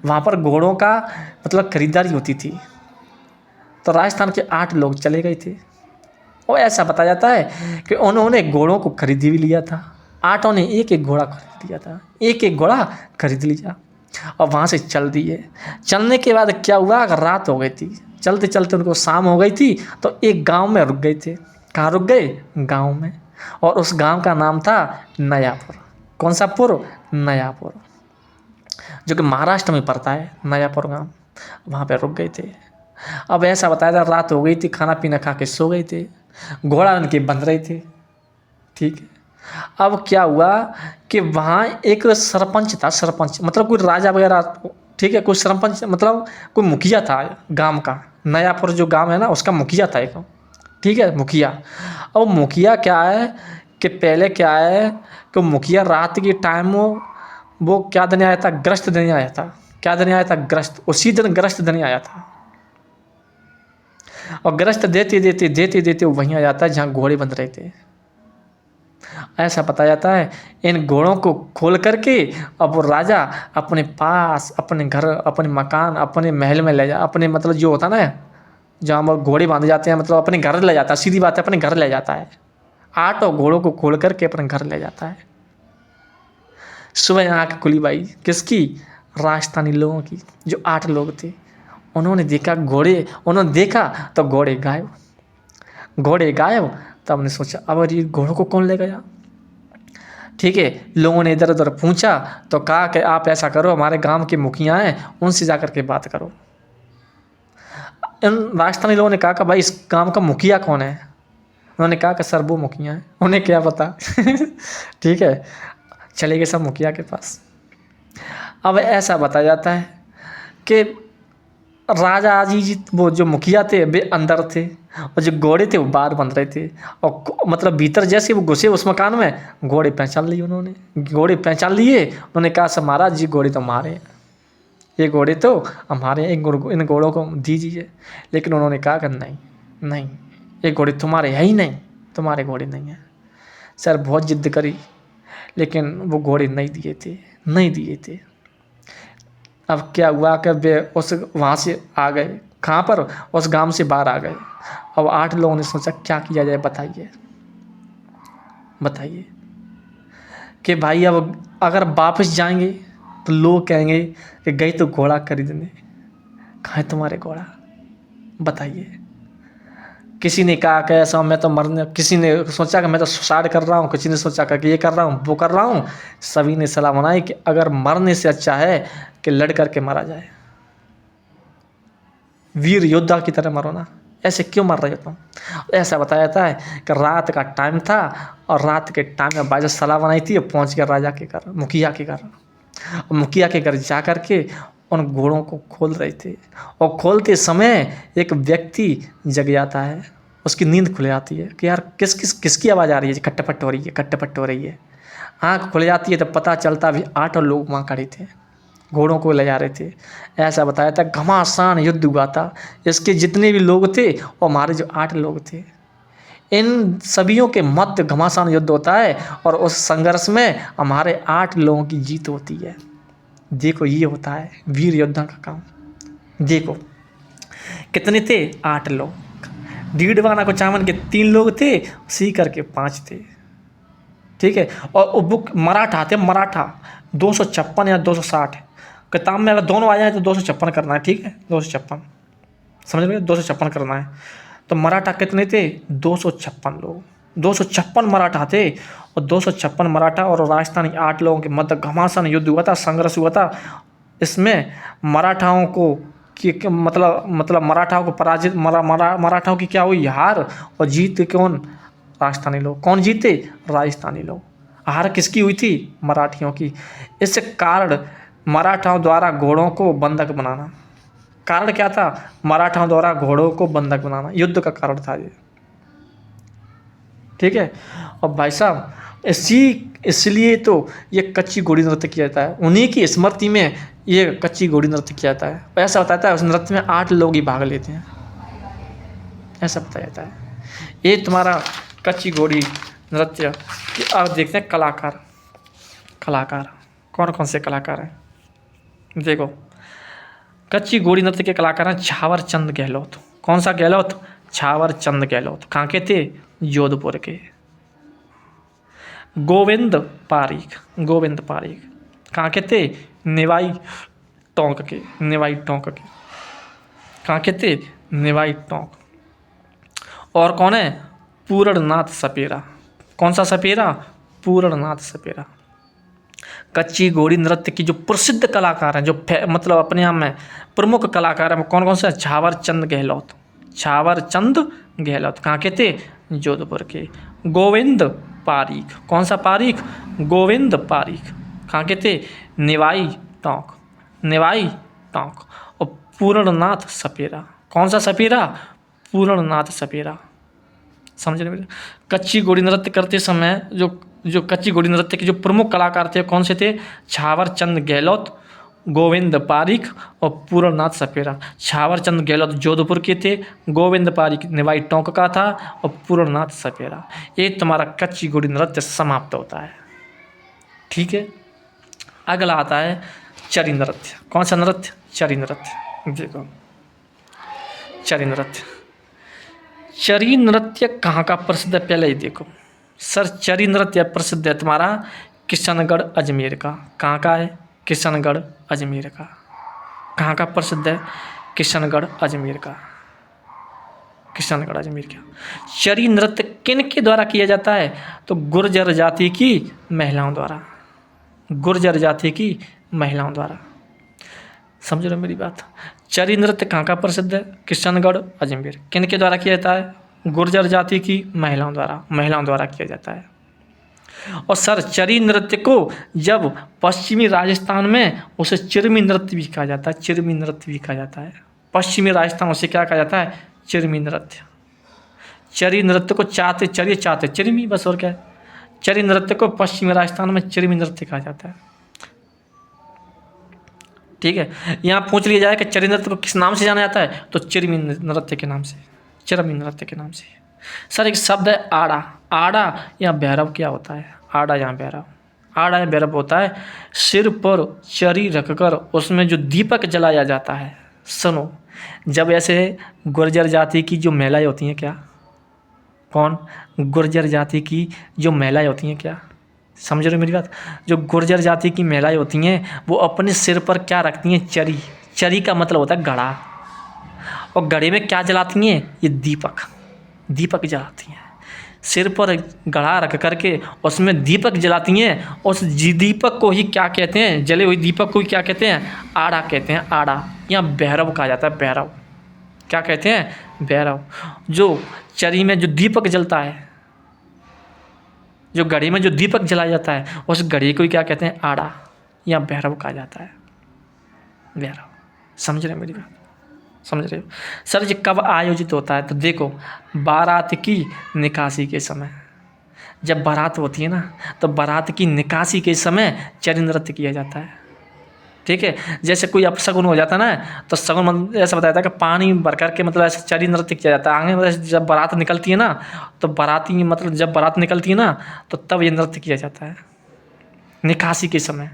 वहाँ पर घोड़ों का मतलब खरीदारी होती थी। तो राजस्थान के 8 लोग चले गए थे और ऐसा बताया जाता है कि उन्होंने घोड़ों को खरीद भी लिया था। 8 ने एक एक घोड़ा खरीद लिया था, एक एक घोड़ा खरीद लिया और वहाँ से चल दिए। चलने के बाद क्या हुआ? रात हो गई थी, चलते चलते उनको शाम हो गई थी, तो एक गांव में रुक गए थे। कहाँ रुक गए? गांव में। और उस गांव का नाम था नयापुर। कौन सा पुर? नयापुर, जो कि महाराष्ट्र में पड़ता है, नयापुर गांव। वहाँ पे रुक गए थे। अब ऐसा बताया था रात हो गई थी, खाना पीना खा के सो गए थे, घोड़ा उनके बंध रहे थे। ठीक है। अब क्या हुआ कि वहाँ एक सरपंच था, सरपंच मतलब कोई राजा वगैरह, ठीक है, कोई सरपंच मतलब कोई मुखिया था गांव का। नयापुर जो गांव है ना, उसका मुखिया था एक, ठीक है, मुखिया। अब मुखिया क्या है कि पहले क्या है कि मुखिया रात के टाइम वो क्या देने आया था? ग्रस्त देने आया था। क्या देने आया था? ग्रस्त। उसी दिन ग्रस्त देने आया था और ग्रस्त देते देते देते देते वो वहीं आ जाता है जहाँ घोड़े बंध रहे थे। ऐसा बताया जाता है इन घोड़ों को खोल करके अब वो राजा अपने पास, अपने घर, अपने मकान, अपने महल में ले जा, अपने मतलब जो होता ना जहाँ वो घोड़े बांधे जाते हैं, मतलब अपने घर ले जाता है। सीधी बात है, अपने घर ले जाता है। 8 घोड़ों को खोल करके अपने घर ले जाता है। सुबह आँख खुली भाई, किसकी? राजस्थानी लोगों की, जो 8 लोग थे। उन्होंने देखा घोड़े, उन्होंने देखा तो घोड़े गायब, घोड़े गायब। तब हमने सोचा अब ये घोड़ों को कौन ले गया? ठीक है, लोगों ने इधर उधर पूछा तो कहा कि आप ऐसा करो, हमारे गांव के मुखिया हैं, उनसे जाकर के बात करो। इन राजस्थानी लोगों ने कहा कि भाई इस गांव का मुखिया कौन है? उन्होंने कहा कि सर वो मुखिया है, उन्हें क्या पता। ठीक है, चले गए सब मुखिया के पास। अब ऐसा बताया जाता है कि राजा जी वो जो मुखिया थे वे अंदर थे और जो घोड़े थे वो बाहर बंध रहे थे। और मतलब भीतर जैसे वो घुसे उस मकान में, घोड़े पहचान लिए उन्होंने, घोड़े पहचान लिए। उन्होंने कहा सब महाराज जी घोड़े तो हमारे हैं, ये घोड़े तो हमारे हैं, इन घोड़ों को दीजिए। लेकिन उन्होंने कहा कि नहीं नहीं, ये घोड़े तुम्हारे है ही नहीं, तुम्हारे घोड़े नहीं हैं। सर बहुत जिद करी लेकिन वो घोड़े नहीं दिए थे, नहीं दिए थे। अब क्या हुआ कि वे उस वहाँ से आ गए, कहाँ पर? उस गांव से बाहर आ गए। अब 8 लोगों ने सोचा क्या किया जाए, बताइए बताइए। कि भाई अब अगर वापस जाएंगे तो लोग कहेंगे कि गई तो घोड़ा खरीदने, कहाँ है तुम्हारे घोड़ा? बताइए। किसी ने कहा कि ऐसा मैं तो मरने, किसी ने सोचा कि मैं तो सुसाइड कर रहा हूँ, किसी ने सोचा कि ये कर रहा हूँ, वो कर रहा हूँ। सभी ने सलाह बनाई कि अगर मरने से अच्छा है कि लड़ करके मारा जाए, वीर योद्धा की तरह मरो ना, ऐसे क्यों मर रहे हो तुम? ऐसा बताया जाता है कि रात का टाइम था और रात के टाइम में बाजा सलाह बनाई थी, पहुँच गया राजा के घर, मुखिया के घर। और मुखिया के घर जा कर के उन घोड़ों को खोल रहे थे और खोलते समय एक व्यक्ति जग जाता है, उसकी नींद खुल जाती है कि यार किसकी आवाज़ आ रही है, खट्टपट हो रही है, खट्टपट हो रही है। आँख खुल जाती है तो पता चलता भी 8 लोग वहाँ खड़े थे, घोड़ों को ले जा रहे थे। ऐसा बताया था घमासान युद्ध हुआ था। इसके जितने भी लोग थे वो हमारे जो 8 लोग थे, इन सभियों के मध्य घमासान युद्ध होता है और उस संघर्ष में हमारे 8 लोगों की जीत होती है। देखो ये होता है वीर योद्धा का काम। देखो कितने थे? 8 लोग। डीडवाना कुचामन के 3 लोग थे, सीकर के 5 थे। ठीक है, और वो बुक मराठा थे, मराठा 256 या 260 किताब में अगर दोनों आ जाए तो 256 करना है। ठीक है, 256 समझ रहे हो, 256 करना है। तो मराठा कितने थे? 256 लोग, 256 मराठा थे। और 256 मराठा और राजस्थानी 8 लोगों के मध्य घमासान युद्ध हुआ था, संघर्ष हुआ था। इसमें मराठाओं को मतलब मराठाओं को पराजित, मराठाओं की क्या हुई? हार। और जीत कौन? राजस्थानी लोग। कौन जीते? राजस्थानी लोग। हार किसकी हुई थी? मराठियों की। इस कारण मराठाओं द्वारा घोड़ों को बंधक बनाना, कारण क्या था? मराठाओं द्वारा घोड़ों को बंधक बनाना युद्ध का कारण था ये। ठीक है। और भाई साहब इसलिए तो ये कच्ची घोड़ी नृत्य किया जाता है, उन्हीं की स्मृति में ये कच्ची घोड़ी नृत्य किया जाता है। ऐसा बताता है उस नृत्य में 8 लोग ही भाग लेते हैं, ऐसा बताया जाता है। ये तुम्हारा कच्ची घोड़ी नृत्य कि अब देखते हैं कलाकार कौन कौन से कलाकार हैं। देखो कच्ची घोड़ी नृत्य के कलाकार हैं छावर चंद गहलोत। कौन सा गहलोत? छावर चंद गहलोत। कहाँ के थे? जोधपुर के। गोविंद पारीक कहाँ के थे? निवाई टोंक के। कहाँ के थे? निवाई टोंक। और कौन है? पूर्णनाथ सपेरा। कौन सा सपेरा? पूर्णनाथ सपेरा। कच्ची घोड़ी नृत्य की जो प्रसिद्ध कलाकार हैं, जो मतलब अपने आप में प्रमुख कलाकार हैं, वो कौन कौन से? छावर चंद गहलोत। कहाँ के थे? जोधपुर के। गोविंद पारीक। कौन सा पारीक? गोविंद पारीक। कहाँ के थे? निवाई टोंक। और पूर्णनाथ सपेरा। कौन सा सपेरा? पूर्णनाथ सपेरा। समझ रहे? कच्ची घोड़ी नृत्य करते समय जो कच्ची घोड़ी नृत्य के जो प्रमुख कलाकार थे कौन से थे? छावर चंद गहलोत, गोविंद पारीक और पूर्णनाथ सपेरा। छावर चंद गहलोत जोधपुर के थे, गोविंद पारीक निवाई टोंक का था और पूर्णनाथ सपेरा। ये तुम्हारा कच्ची घोड़ी नृत्य समाप्त होता है। ठीक है। अगला आता है चरी नृत्य। कौन सा नृत्य? चरी नृत्य। देखो चरी नृत्य कहाँ का प्रसिद्ध है? पहले ही देखो सर, चरी नृत्य प्रसिद्ध है तुम्हारा किशनगढ़ अजमेर का। कहाँ का है? किशनगढ़ अजमेर का। कहाँ का प्रसिद्ध है? किशनगढ़ अजमेर का। चरी नृत्य किन के द्वारा किया जाता है? तो गुर्जर जाति की महिलाओं द्वारा। समझ रहे मेरी बात? चरी नृत्य कहाँ का प्रसिद्ध है? किशनगढ़ अजमेर। किन के द्वारा किया जाता है? गुर्जर जाति की महिलाओं द्वारा किया जाता है। और सर चरी नृत्य को जब पश्चिमी राजस्थान में उसे चिरमी नृत्य भी कहा जाता है। पश्चिमी राजस्थान उसे क्या कहा जाता है? चिरमी नृत्य। चरी नृत्य को चिरमी, बस और क्या है? चरी नृत्य को पश्चिमी राजस्थान में चिरमी नृत्य कहा जाता है। ठीक है। यहाँ पूछ लिया जाए कि चरी नृत्य को किस नाम से जाना जाता है? तो चिरमी नृत्य के नाम से। सर एक शब्द है आड़ा या भैरव। क्या होता है आड़ा या भैरव? होता है सिर पर चरी रखकर उसमें जो दीपक जलाया जाता है। सुनो, जब ऐसे गुर्जर जाति की जो महिलाएं होती हैं, क्या कौन? गुर्जर जाति की जो महिलाएं होती हैं, क्या समझ रहे हो मेरी बात? जो गुर्जर जाति की महिलाएं होती हैं वो अपने सिर पर क्या रखती हैं? चरी का मतलब होता है घड़ा। और घड़े में क्या जलाती हैं? ये दीपक जलाती हैं। सिर पर घड़ा रख करके उसमें दीपक जलाती हैं। उस दीपक को ही क्या कहते हैं? जले हुए दीपक को ही क्या कहते हैं? आड़ा कहते हैं। आड़ा या भैरव कहा जाता है। भैरव क्या कहते हैं? भैरव। जो चरी में जो दीपक जलता है, जो घड़े में जो दीपक जलाया जाता है, उस घड़े को ही क्या कहते हैं? आड़ा या भैरव कहा जाता है। भैरव। समझ रहे मेरी बात? समझ रहे हो? सर ये कब आयोजित होता है? तो देखो बारात की निकासी के समय। जब बारात होती है ना, तो बारात की निकासी के समय चरी नृत्य किया जाता है। ठीक है। जैसे कोई अपशगुन हो जाता है ना, तो शगुन ऐसा बताया था कि पानी भर करके मतलब ऐसा चरी नृत्य किया जाता है। आगे जब बारात निकलती है ना, तो जब बारात निकलती है ना, तो तब ये नृत्य किया जाता है निकासी के समय।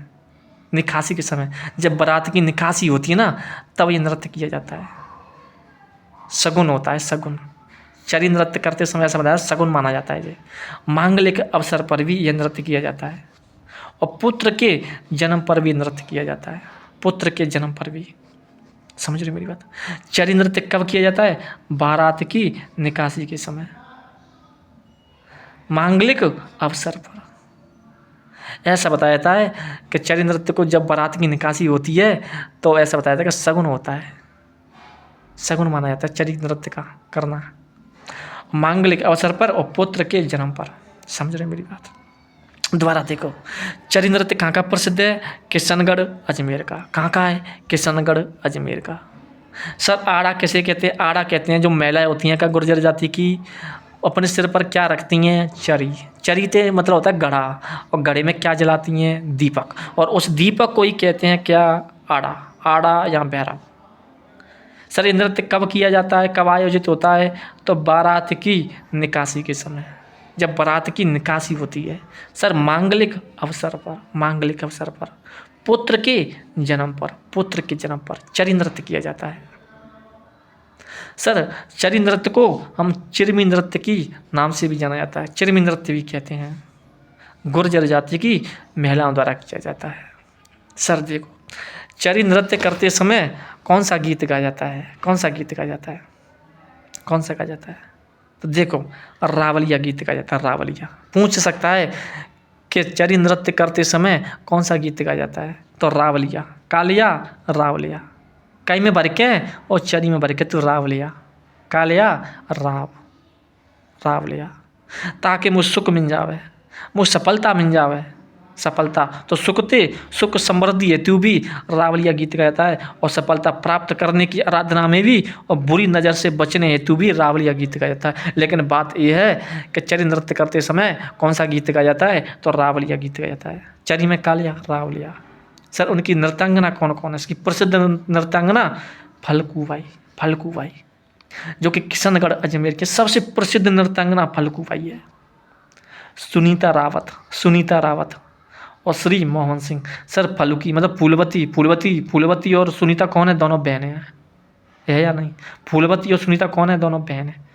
जब बारात की निकासी होती है ना, तब ये नृत्य किया जाता है। शगुन होता है, शगुन। चरी नृत्य करते समय ऐसा बताया शगुन माना जाता है। ये मांगलिक अवसर पर भी यह नृत्य किया जाता है और पुत्र के जन्म पर भी नृत्य किया जाता है। समझ रहे मेरी बात? चरी नृत्य कब किया जाता है? बारात की निकासी के समय, मांगलिक अवसर पर। ऐसा बताया जाता है कि चरी नृत्य को जब बारात की निकासी होती है तो ऐसा बताया जाता है कि शगुन होता है, शगुन माना जाता है चरी नृत्य का करना। मांगलिक अवसर पर और पुत्र के जन्म पर। समझ रहे हैं मेरी बात? दोबारा देखो, चरी नृत्य कहाँ का प्रसिद्ध है? किशनगढ़ अजमेर का। कहाँ का है? किशनगढ़ अजमेर का। सर आड़ा कैसे कहते हैं? आड़ा कहते हैं जो महिलाएं होती हैं का गुर्जर जाति की, अपने सिर पर क्या रखती हैं? चरी। चरी ते मतलब होता है गड़ा, और गड़े में क्या जलाती हैं? दीपक। और उस दीपक को ही कहते हैं क्या? आड़ा। आड़ा या भैरव। सर ये नृत्य कब किया जाता है, कब आयोजित होता है? तो बारात की निकासी के समय, जब बारात की निकासी होती है। सर मांगलिक अवसर पर, मांगलिक अवसर पर, पुत्र के जन्म पर, पुत्र के जन्म पर चरी नृत्य किया जाता है। सर चरी नृत्य को हम चिरमी नृत्य की नाम से भी जाना जाता है, चिरमी नृत्य भी कहते हैं। गुर्जर जाति की महिलाओं द्वारा किया जाता है। सर देखो, चरी नृत्य करते समय कौन सा गीत गाया जाता है? कौन सा गीत गाया जाता है? कौन सा गाया जाता है? तो देखो, रावलिया गीत गाया जाता है। रावलिया पूछ सकता है कि चरी नृत्य करते समय कौन सा गीत गाया जाता है? तो रावलिया। कालिया रावलिया, कई में भर के और चरी में भर के तो रावलिया। कालिया राव, रावलिया। ताकि मुझ सुख मिल जावे, मुझ सफलता मिल जावे, सफलता तो सुखते सुख समृद्धि हेतु भी रावलिया गीत गाता है, और सफलता प्राप्त करने की आराधना में भी और बुरी नज़र से बचने हेतु भी रावलिया गीत गाया जाता है। लेकिन बात यह है कि चरी नृत्य करते समय कौन सा गीत गाया जाता है? तो रावलिया गीत गाया जाता है। चरी में कालिया, रावलिया। सर उनकी नृत्यांगना कौन कौन है? इसकी प्रसिद्ध नृत्यांगना फल्गुबाई, फल्गुबाई, जो कि किशनगढ़ अजमेर के सबसे प्रसिद्ध नृत्यांगना फल्गुबाई है। सुनीता रावत, सुनीता रावत और श्री मोहन सिंह। सर फल्गु मतलब फूलवती, फूलवती, फूलवती और सुनीता कौन है? दोनों बहनें हैं, है या नहीं? फूलवती और सुनीता कौन है? दोनों बहन हैं।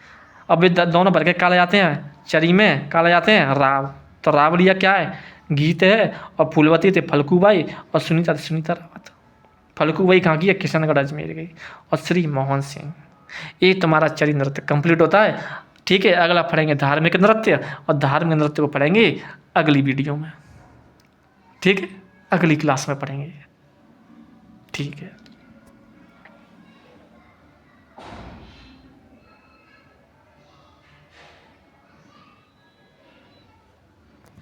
अब ये दोनों भर के काले जाते हैं, चरी में काले जाते हैं राव। तो रावलिया क्या है? गीत है। और फूलवती थे फल्गुबाई और सुनीता थी सुनीता रावत। फल्गुबाई कहाँ की है? किशनगढ़ अजमेर गई। और श्री मोहन सिंह। ये तुम्हारा चरी नृत्य कंप्लीट होता है। ठीक है, अगला पढ़ेंगे धार्मिक नृत्य, और धार्मिक नृत्य को पढ़ेंगे अगली वीडियो में। ठीक है, अगली क्लास में पढ़ेंगे। ठीक है।